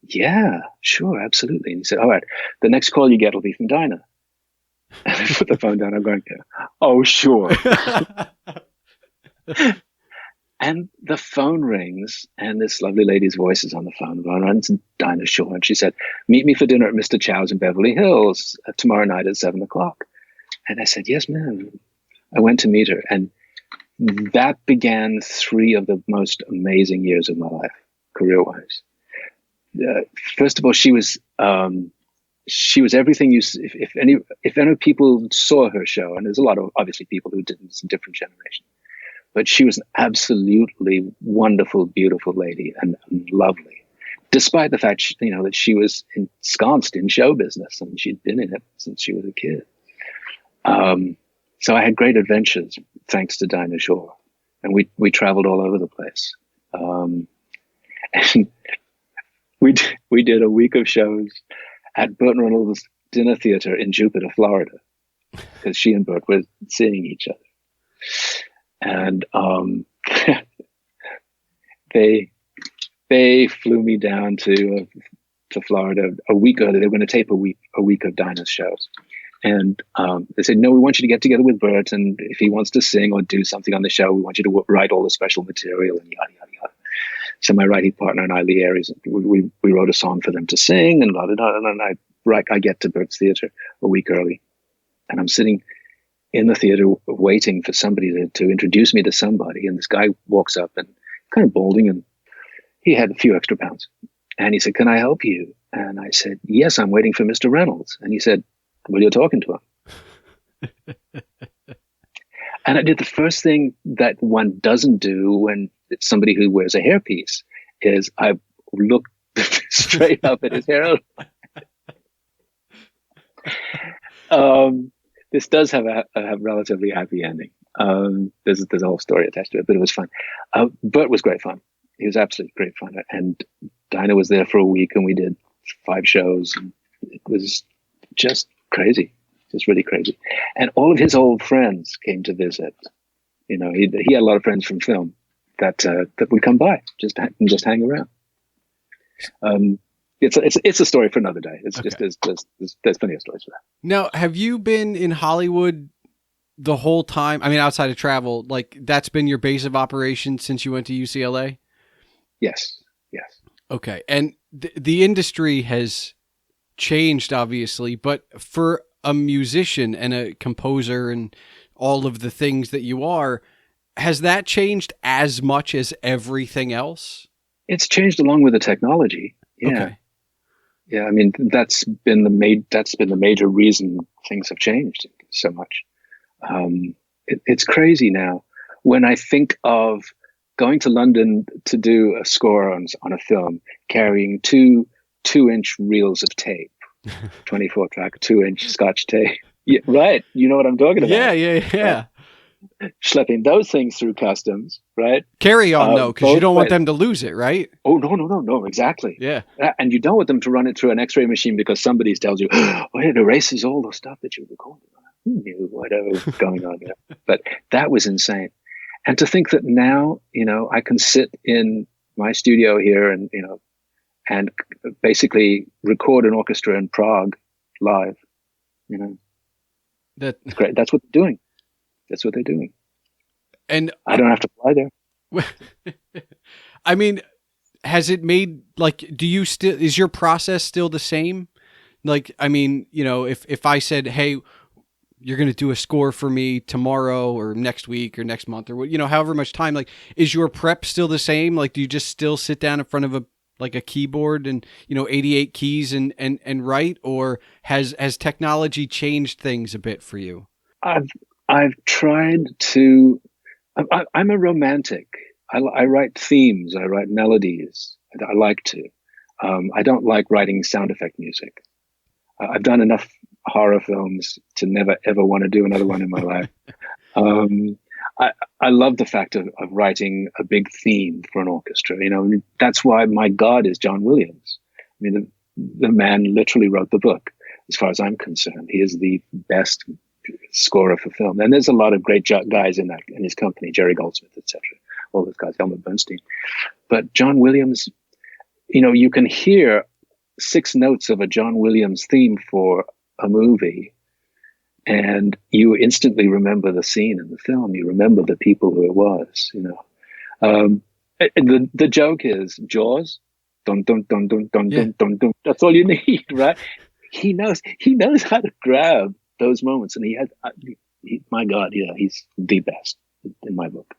"Yeah, sure, absolutely." And he said, "All right, the next call you get will be from Dinah." And I put the phone down. I'm going, "Oh, sure." And the phone rings, and this lovely lady's voice is on the phone. It's Dinah Shore, and she said, "Meet me for dinner at Mr. Chow's in Beverly Hills tomorrow night at 7:00. And I said, "Yes, ma'am." I went to meet her, and that began 3 of the most amazing years of my life, career-wise. First of all, she was everything you. If any people saw her show, and there's a lot of obviously people who didn't, it's a different generation. But she was an absolutely wonderful, beautiful lady and lovely, despite the fact that she was ensconced in show business and she'd been in it since she was a kid. So I had great adventures thanks to Dinah Shore, and we traveled all over the place. And we did a week of shows at Burt Reynolds' Dinner Theater in Jupiter, Florida, because she and Burt were seeing each other. And they flew me down to Florida a week early. They were going to tape a week of Dinah's shows, and they said, "No, we want you to get together with Bert, and if he wants to sing or do something on the show, we want you to write all the special material and yada yada yada." So my writing partner and I, Lee Aries, we wrote a song for them to sing, and I get to Bert's theater a week early, and I'm sitting in the theater waiting for somebody to introduce me to somebody. And this guy walks up and kind of balding, and he had a few extra pounds. And he said, "Can I help you?" And I said, "Yes, I'm waiting for Mr. Reynolds." And he said, "Well, you're talking to him." And I did the first thing that one doesn't do when it's somebody who wears a hairpiece, is I looked straight up at his hair. This does have a relatively happy ending. There's a whole story attached to it, but it was fun. Bert was great fun. He was absolutely great fun. And Dinah was there for a week, and we did 5 shows. And it was just crazy, just really crazy. And all of his old friends came to visit. He had a lot of friends from film that would come by just hang around. It's a story for another day. It's okay. Just there's plenty of stories for that. Now, have you been in Hollywood the whole time? I mean, outside of travel, like that's been your base of operations since you went to UCLA? Yes. Okay. And the industry has changed, obviously, but for a musician and a composer and all of the things that you are, has that changed as much as everything else? It's changed along with the technology. Yeah. Okay. Yeah. I mean, that's been the major reason things have changed so much. It's crazy now. When I think of going to London to do a score on a film, carrying two 2-inch reels of tape, 24 track, 2-inch Scotch tape. Yeah, right. You know what I'm talking about. Yeah. Schlepping those things through customs, right? Carry on though, because you don't want them to lose it, right? Oh, no, exactly. Yeah. And you don't want them to run it through an X-ray machine because somebody tells you, oh, it erases all the stuff that you recorded. Who knew whatever was going on there? But that was insane. And to think that now, I can sit in my studio here and basically record an orchestra in Prague live, That's great. That's what they're doing. And I don't have to fly there. I mean, has it made, is your process still the same? Like, I mean, if I said, hey, you're going to do a score for me tomorrow or next week or next month or however much time, like, is your prep still the same? Like, do you just still sit down in front of a keyboard and, 88 keys and write, or has technology changed things a bit for you? I've tried to, I'm a romantic. I write themes. I write melodies. I like to. I don't like writing sound effect music. I've done enough horror films to never, ever want to do another one in my life. I love the fact of writing a big theme for an orchestra. That's why my God is John Williams. I mean, the man literally wrote the book, as far as I'm concerned. He is the best scorer for film. And there's a lot of great guys in his company, Jerry Goldsmith, etc. All those guys, Elmer Bernstein. But John Williams, you can hear 6 notes of a John Williams theme for a movie, and you instantly remember the scene in the film. You remember the people who it was. The joke is Jaws. Dun dun dun dun dun dun dun dun. That's all you need, right? He knows how to grab those moments, and my God, he's the best in my book.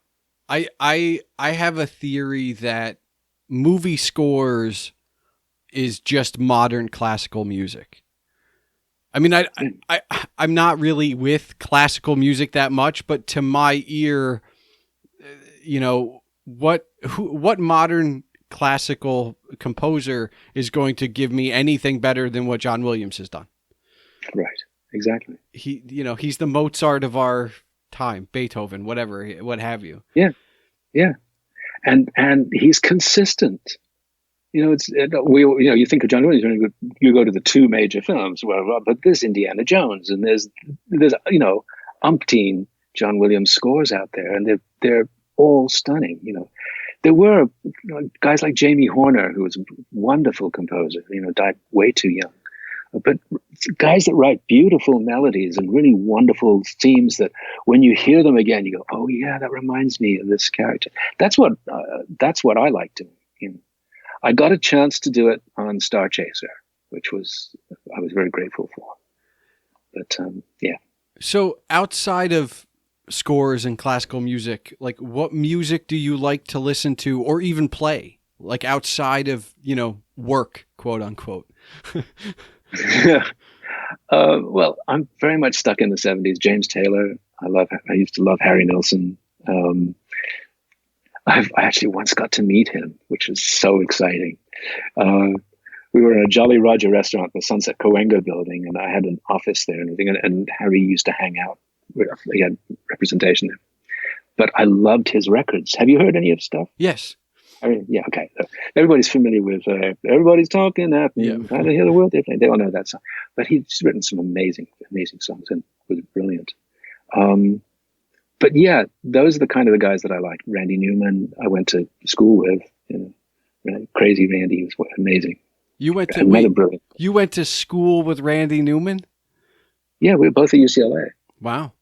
I have a theory that movie scores is just modern classical music. I mean, I'm not really with classical music that much, but to my ear, what modern classical composer is going to give me anything better than what John Williams has done? Right. Exactly. He's the Mozart of our time, Beethoven, whatever, what have you. Yeah. And he's consistent. You think of John Williams, you go to the 2 major films, but there's Indiana Jones, and there's umpteen John Williams scores out there, and they're all stunning. There were guys like Jamie Horner, who was a wonderful composer, died way too young. But guys that write beautiful melodies and really wonderful themes that when you hear them again, you go, oh yeah, that reminds me of this character. That's what I like doing. I got a chance to do it on Star Chaser, which I was very grateful for. But yeah. So outside of scores and classical music, like what music do you like to listen to or even play? Like outside of, work, quote unquote. Well, I'm very much stuck in the 70s. James Taylor. I used to love Harry Nilsson. I actually once got to meet him, which was so exciting. we were in a Jolly Roger restaurant, the Sunset Coengo building, and I had an office there and everything. And Harry used to hang out. He had representation there. But I loved his records. Have you heard any of his stuff? Yes. I mean, yeah, okay. So everybody's familiar with Everybody's Talking at Me. Yeah. How to Hear the World. They all know that song. But he's written some amazing, amazing songs and was brilliant. But yeah, those are the kind of the guys that I like. Randy Newman, I went to school with. Crazy Randy was amazing. You went to brilliant. You went to school with Randy Newman? Yeah, we were both at UCLA. Wow.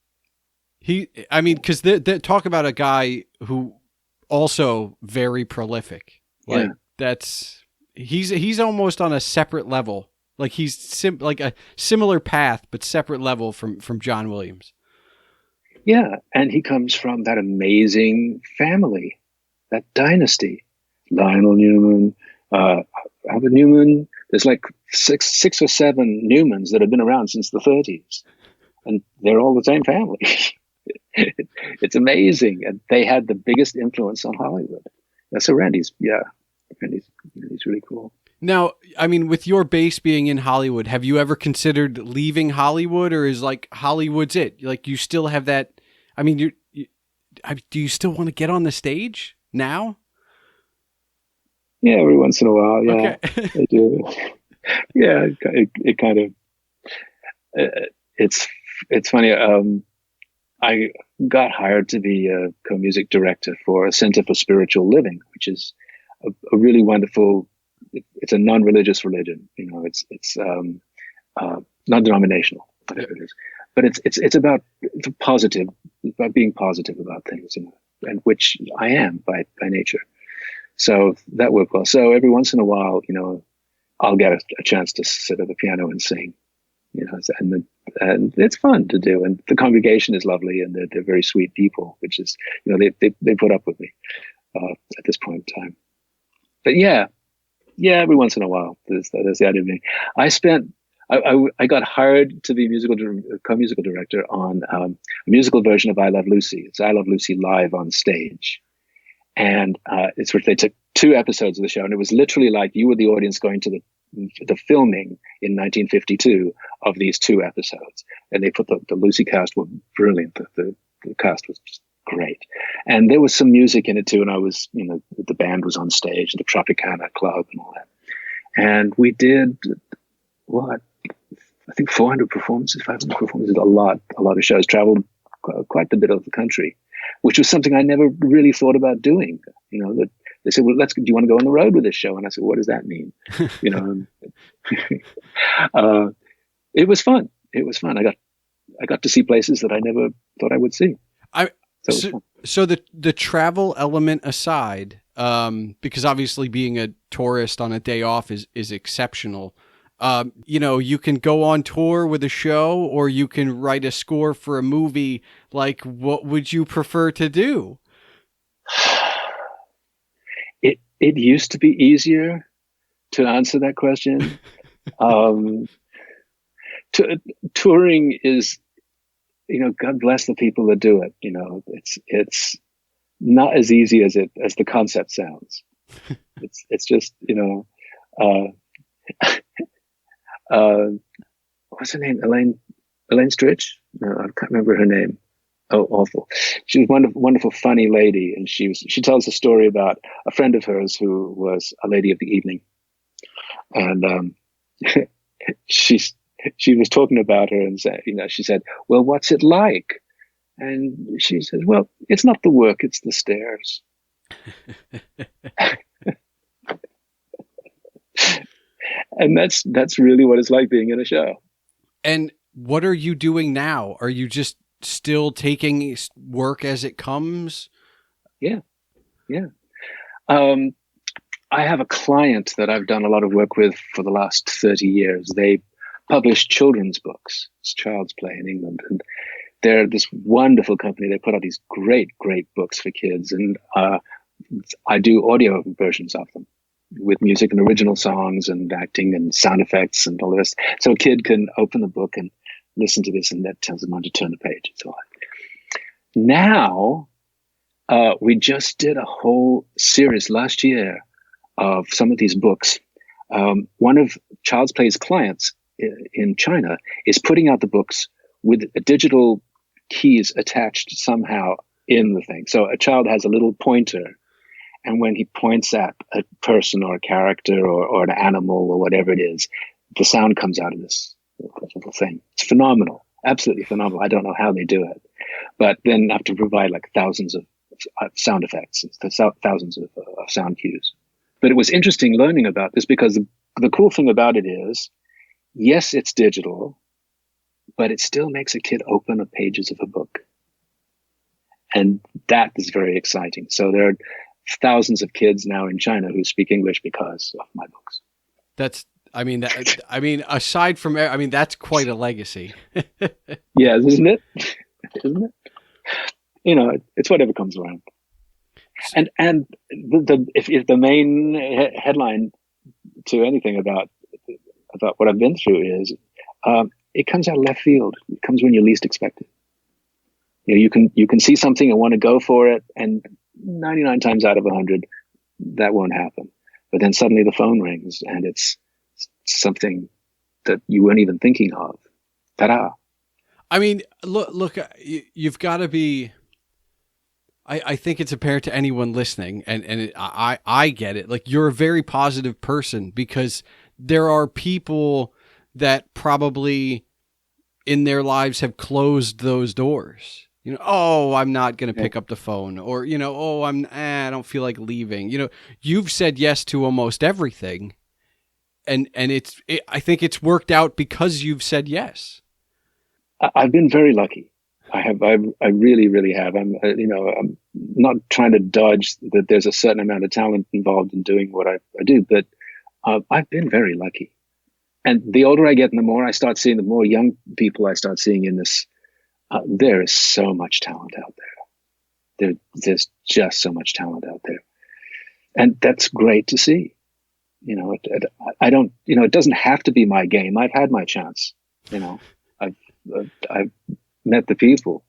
Because they talk about a guy who also very prolific. Like he's almost on a separate level. Like he's like a similar path, but separate level from John Williams. Yeah, and he comes from that amazing family, that dynasty. Lionel Newman, Albert Newman. There's like six or seven Newmans that have been around since the 30s, and they're all the same family. It's amazing, and they had the biggest influence on Hollywood. So Randy's really cool. Now, I mean, with your base being in Hollywood, have you ever considered leaving Hollywood, or is like Hollywood's it? Like you still have that? I mean, do you still want to get on the stage now? Yeah, every once in a while. Yeah, okay. I do. Yeah, it kind of. It's funny. I got hired to be a co-music director for a Center for Spiritual Living, which is a really wonderful. It's a non-religious religion. It's non-denominational, whatever it is. But it's about positive, about being positive about things, and which I am by nature. So that worked well. So every once in a while, I'll get a chance to sit at the piano and sing, and it's fun to do. And the congregation is lovely, and they're very sweet people, which is, they put up with me at this point in time. But yeah, every once in a while, there's the idea of me. I got hired to be co-musical director on a musical version of I Love Lucy. It's I Love Lucy live on stage. And it's where they took 2 episodes of the show, and it was literally like you were the audience going to the filming in 1952 of these 2 episodes. And they put the Lucy cast were brilliant. The cast was just great. And there was some music in it too. And I was, the band was on stage at the Tropicana Club and all that. And we did I think 400 performances, 500 performances, a lot of shows, traveled quite a bit of the country, which was something I never really thought about doing. That they said, well, do you want to go on the road with this show? And I said, what does that mean? It was fun. It was fun. I got to see places that I never thought I would see. So the travel element aside, because obviously being a tourist on a day off is exceptional. You can go on tour with a show, or you can write a score for a movie. Like, what would you prefer to do? It used to be easier to answer that question. Touring is, God bless the people that do it. It's not as easy as the concept sounds. It's just, what's her name? Elaine Stritch? No, I can't remember her name. Oh, awful. She was a wonderful, funny lady. And she tells a story about a friend of hers who was a lady of the evening. And, she was talking about her and said, she said, well, what's it like? And she says, well, it's not the work, it's the stairs. And that's really what it's like being in a show. And what are you doing now? Are you just still taking work as it comes? Yeah. I have a client that I've done a lot of work with for the last 30 years. They publish children's books. It's Child's Play in England. And they're this wonderful company. They put out these great, great books for kids. And I do audio versions of them with music and original songs and acting and sound effects and all this. So a kid can open the book and listen to this, and that tells them when to turn the page and so on. Now, we just did a whole series last year of some of these books One of Child's Play's clients in China is putting out the books with digital keys attached somehow in the thing. So a child has a little pointer, and when he points at a person or a character or an animal or whatever it is, the sound comes out of this little thing. It's phenomenal, absolutely phenomenal. I don't know how they do it, but then have to provide like thousands of sound effects, thousands of sound cues. But it was interesting learning about this because the cool thing about it is, yes, it's digital, but it still makes a kid open the pages of a book. And that is very exciting. So there are thousands of kids now in China who speak English because of my books. Aside from, that's quite a legacy. Yeah, isn't it? Isn't it? You know, it's whatever comes around. And if the main headline to anything about what I've been through is, it comes out of left field. It comes when you least expect it. You know, you can see something and want to go for it, and 99 times out of 100, that won't happen. But then suddenly the phone rings, and it's something that you weren't even thinking of. Ta-da! I mean, look, you've got to be. I think it's apparent to anyone listening, and I get it. Like, you're a very positive person, because there are people that probably in their lives have closed those doors. You know, oh, I'm not going to pick up the phone, or, you know, oh, I don't feel like leaving. You know, you've said yes to almost everything, and I think it's worked out because you've said yes. I've been very lucky. I really, really have. I'm not trying to dodge that there's a certain amount of talent involved in doing what I do, but I've been very lucky. And the older I get and the more I start seeing, the more young people I start seeing in this, there is so much talent out there. There's just so much talent out there. And that's great to see. You know, I don't, you know, it doesn't have to be my game. I've had my chance. You know, I've met the people.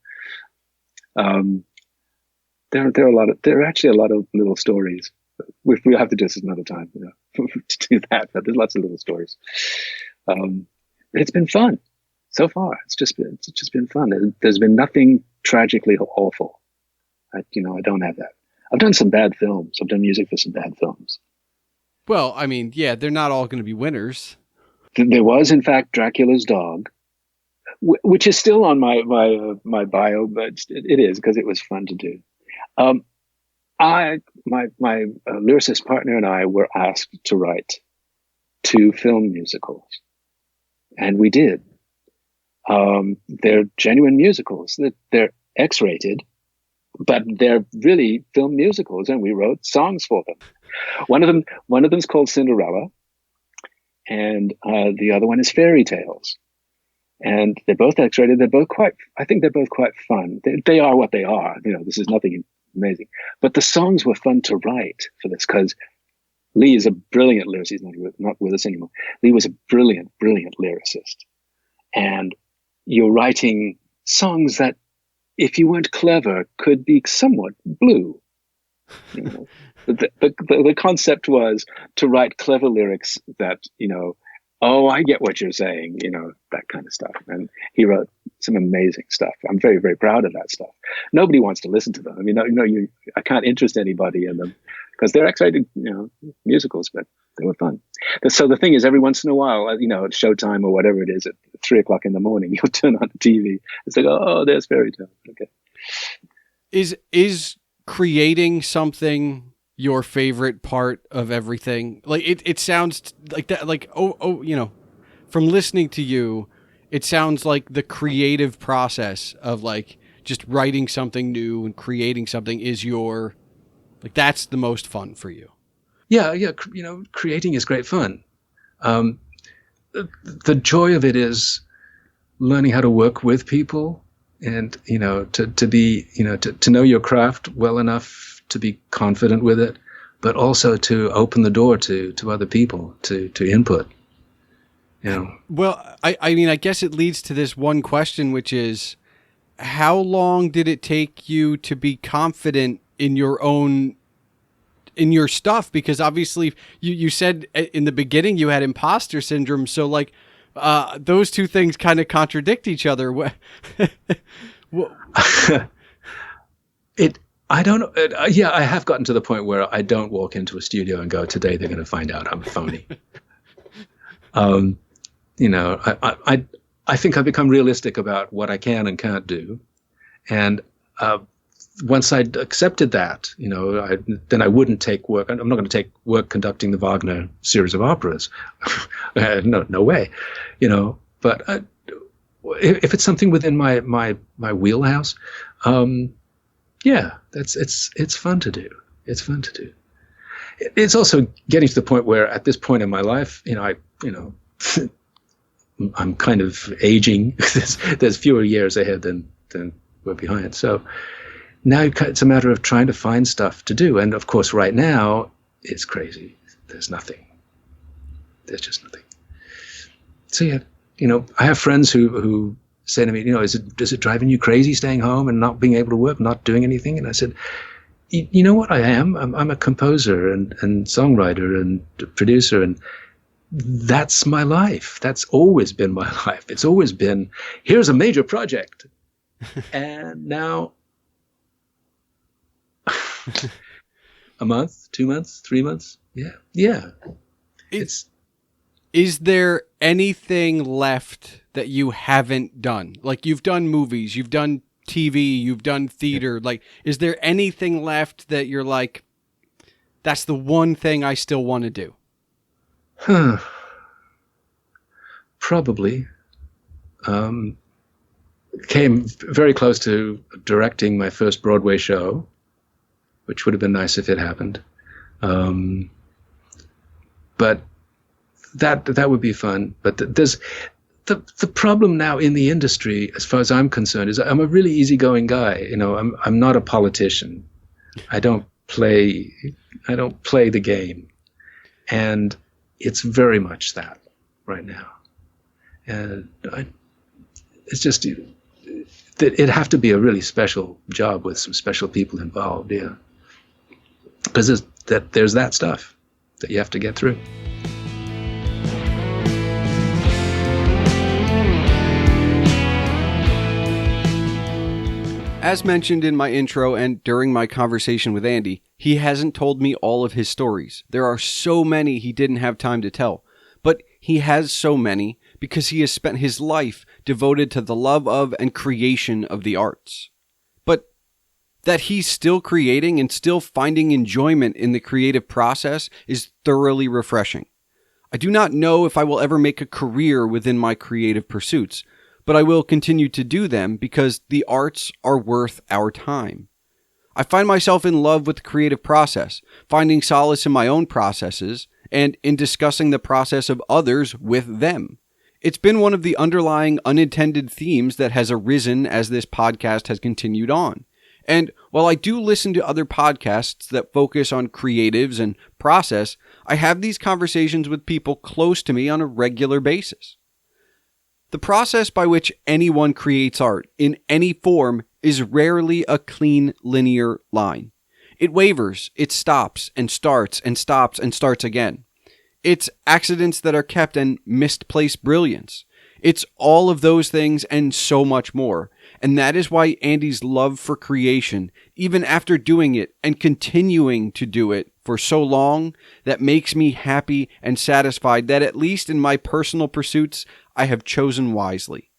There are actually a lot of little stories. We'll have to do this another time, you know, to do that. But there's lots of little stories. But it's been fun so far. It's just been fun. There's been nothing tragically awful. I don't have that. I've done some bad films. I've done music for some bad films. Well, I mean, yeah, they're not all going to be winners. There was, in fact, Dracula's Dog, which is still on my bio, but it is because it was fun to do. My lyricist partner and I were asked to write 2 film musicals, and we did. They're genuine musicals. They're X-rated, but they're really film musicals, and we wrote songs for them. One of them's called Cinderella, and the other one is Fairy Tales. And they're both X-rated. I think they're both quite fun. They are what they are. You know, this is nothing amazing. But the songs were fun to write for this because Lee is a brilliant lyricist. He's not with us anymore. Lee was a brilliant, brilliant lyricist. And you're writing songs that, if you weren't clever, could be somewhat blue. You know, the concept was to write clever lyrics that, you know, oh, I get what you're saying, you know, that kind of stuff. And he wrote some amazing stuff. I'm very, very proud of that stuff. Nobody wants to listen to them. I mean, I can't interest anybody in them because they're exciting, you know, musicals, but they were fun. So the thing is, every once in a while, you know, at Showtime or whatever it is, at 3:00 in the morning, you'll turn on the TV. It's like, oh, there's Fairy Tale. Okay. Is creating something your favorite part of everything? Like it sounds like that, like, oh, you know, from listening to you, it sounds like the creative process of like just writing something new and creating something is that's the most fun for you. Yeah. You know, creating is great fun. The joy of it is learning how to work with people and, you know, to be, you know, to know your craft well enough to be confident with it, but also to open the door to other people, to input, you know. Well, I mean, I guess it leads to this one question, which is, how long did it take you to be confident in your own in your stuff, because obviously you said in the beginning you had imposter syndrome. So like those two things kind of contradict each other. I don't know. Yeah, I have gotten to the point where I don't walk into a studio and go, today they're going to find out I'm phony. I think I've become realistic about what I can and can't do. And once I'd accepted that, then I wouldn't take work. I'm not going to take work conducting the Wagner series of operas. No way, But if it's something within my wheelhouse, yeah, it's fun to do. It's fun to do. It's also getting to the point where, at this point in my life, I'm kind of aging. There's fewer years ahead than we're behind. So now it's a matter of trying to find stuff to do. And of course, right now it's crazy. There's nothing. There's just nothing. So yeah, I have friends who say to me, is it driving you crazy staying home and not being able to work, not doing anything? And I said, you know what I am? I'm a composer and songwriter and producer, and that's my life. That's always been my life. It's always been, here's a major project. And now a month, 2 months, 3 months. Yeah. Is there anything left that you haven't done? Like, you've done movies, you've done TV, you've done theater. Yeah. Like, is there anything left that you're like, that's the one thing I still want to do? Probably. Came very close to directing my first Broadway show, which would have been nice if it happened. But that would be fun. But there's the problem now in the industry, as far as I'm concerned, is I'm a really easygoing guy. I'm not a politician. I don't play the game, and it's very much that right now. And it's just that it'd have to be a really special job with some special people involved, yeah. Because there's that stuff that you have to get through. As mentioned in my intro and during my conversation with Andy, he hasn't told me all of his stories. There are so many he didn't have time to tell. But he has so many because he has spent his life devoted to the love of and creation of the arts. But that he's still creating and still finding enjoyment in the creative process is thoroughly refreshing. I do not know if I will ever make a career within my creative pursuits, but I will continue to do them because the arts are worth our time. I find myself in love with the creative process, finding solace in my own processes, and in discussing the process of others with them. It's been one of the underlying unintended themes that has arisen as this podcast has continued on. And while I do listen to other podcasts that focus on creatives and process, I have these conversations with people close to me on a regular basis. The process by which anyone creates art in any form is rarely a clean, linear line. It wavers, it stops and starts and stops and starts again. It's accidents that are kept and misplaced brilliance. It's all of those things and so much more. And that is why Andy's love for creation, even after doing it and continuing to do it for so long, that makes me happy and satisfied that at least in my personal pursuits, I have chosen wisely.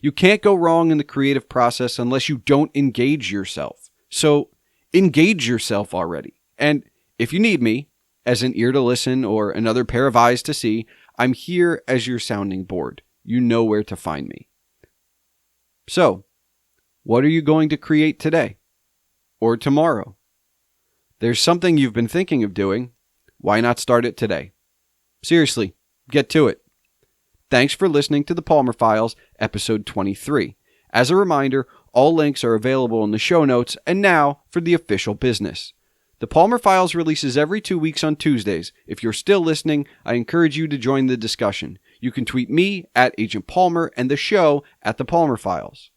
You can't go wrong in the creative process unless you don't engage yourself. So engage yourself already. And if you need me, as an ear to listen or another pair of eyes to see, I'm here as your sounding board. You know where to find me. So, what are you going to create today? Or tomorrow? There's something you've been thinking of doing. Why not start it today? Seriously, get to it. Thanks for listening to the Palmer Files, episode 23. As a reminder, all links are available in the show notes, and now for the official business. The Palmer Files releases every 2 weeks on Tuesdays. If you're still listening, I encourage you to join the discussion. You can tweet me at Agent Palmer and the show at The Palmer Files.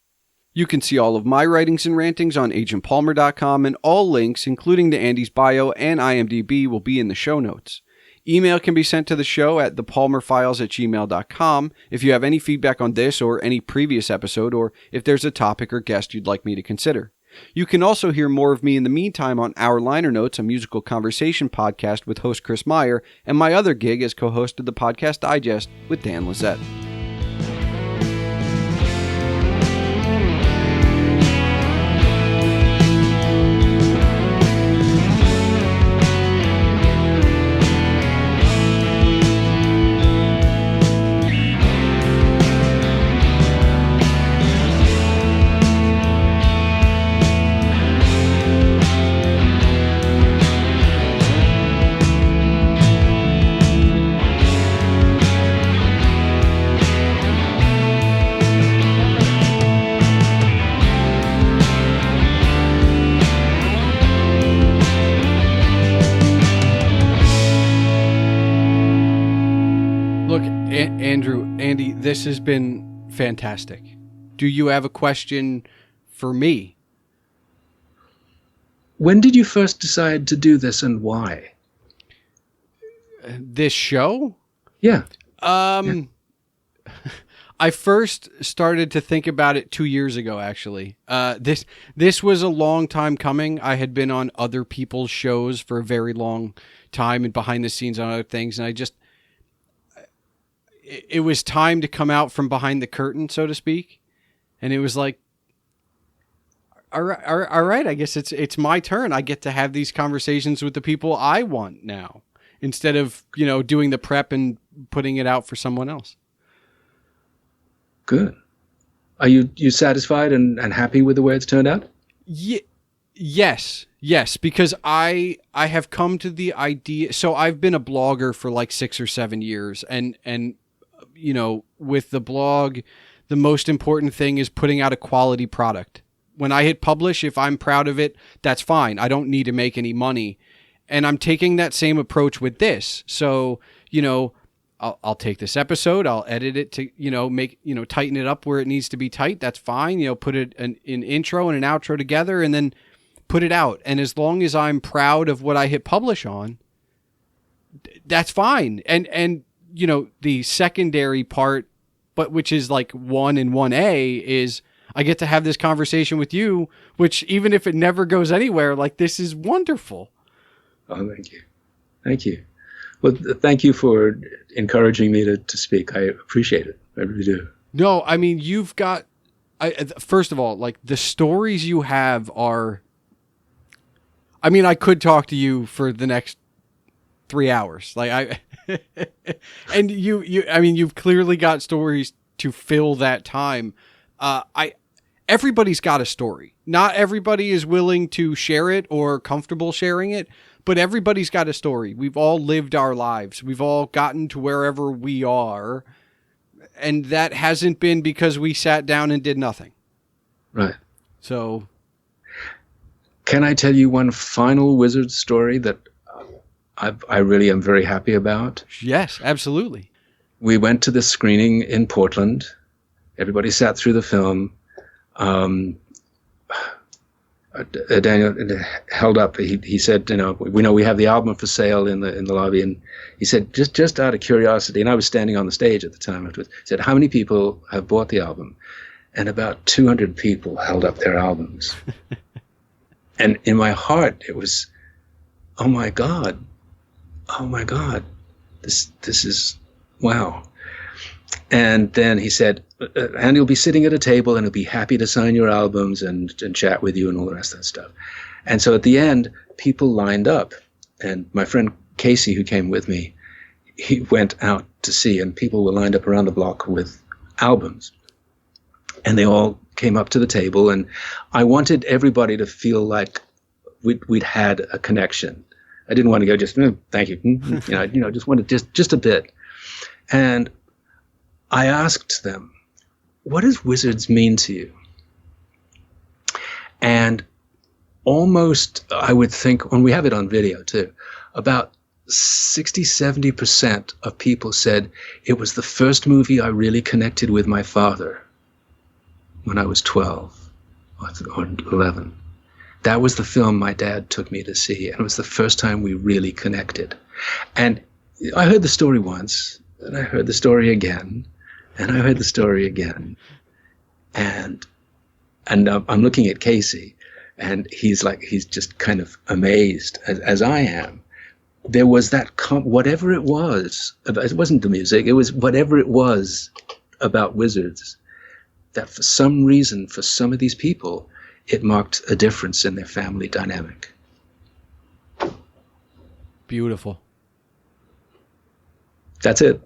You can see all of my writings and rantings on agentpalmer.com, and all links, including to Andy's bio and IMDb, will be in the show notes. Email can be sent to the show at thepalmerfiles@gmail.com if you have any feedback on this or any previous episode, or if there's a topic or guest you'd like me to consider. You can also hear more of me in the meantime on Our Liner Notes, a musical conversation podcast with host Chris Meyer, and my other gig as co-host of the Podcast Digest with Dan Lizette. Andy, this has been fantastic. Do you have a question for me? When did you first decide to do this and why? This show? Yeah. I first started to think about it 2 years ago, actually. This was a long time coming. I had been on other people's shows for a very long time and behind the scenes on other things, and it was time to come out from behind the curtain, so to speak. And it was like, all right, I guess it's my turn. I get to have these conversations with the people I want now, instead of, doing the prep and putting it out for someone else. Good. Are you satisfied and happy with the way it's turned out? Yes, because I have come to the idea. So I've been a blogger for like 6 or 7 years, and with the blog, the most important thing is putting out a quality product. When I hit publish, if I'm proud of it, that's fine. I don't need to make any money. And I'm taking that same approach with this. So, I'll take this episode, I'll edit it to, tighten it up where it needs to be tight. That's fine. Put an intro and an outro together and then put it out. And as long as I'm proud of what I hit publish on, that's fine. And the secondary part, but which is like 1 and 1A, is I get to have this conversation with you, which even if it never goes anywhere, like, this is wonderful. Oh, thank you. Thank you. Well, thank you for encouraging me to speak. I appreciate it. I really do. No, I mean, you've got, first of all, like, the stories you have are, I mean, I could talk to you for the next 3 hours. Like, and you've clearly got stories to fill that time. Everybody's got a story. Not everybody is willing to share it or comfortable sharing it, but everybody's got a story. We've all lived our lives. We've all gotten to wherever we are, and that hasn't been because we sat down and did nothing. Right. So, can I tell you one final Wizard story that I really am very happy about? Yes, absolutely. We went to this screening in Portland. Everybody sat through the film. Daniel held up. He said, we know we have the album for sale in the lobby, and he said, just out of curiosity, and I was standing on the stage at the time afterwards, he said, how many people have bought the album? And about 200 people held up their albums. And in my heart, it was, oh my God, this is, wow. And then he said, and he'll be sitting at a table and he'll be happy to sign your albums and chat with you and all the rest of that stuff. And so at the end, people lined up. And my friend Casey, who came with me, he went out to see, and people were lined up around the block with albums. And they all came up to the table, and I wanted everybody to feel like we'd had a connection. I didn't want to go just, thank you, just wanted just a bit. And I asked them, what does Wizards mean to you? And almost, I would think, and we have it on video too, about 60-70% of people said it was the first movie I really connected with my father when I was 12 or 11. That was the film my dad took me to see, and it was the first time we really connected. And I heard the story once, and I heard the story again, and I heard the story again. And I'm looking at Casey, and he's just kind of amazed, as I am. There was that, whatever it was, it wasn't the music, it was whatever it was about wizards, that for some reason, for some of these people, it marked a difference in their family dynamic. Beautiful. That's it.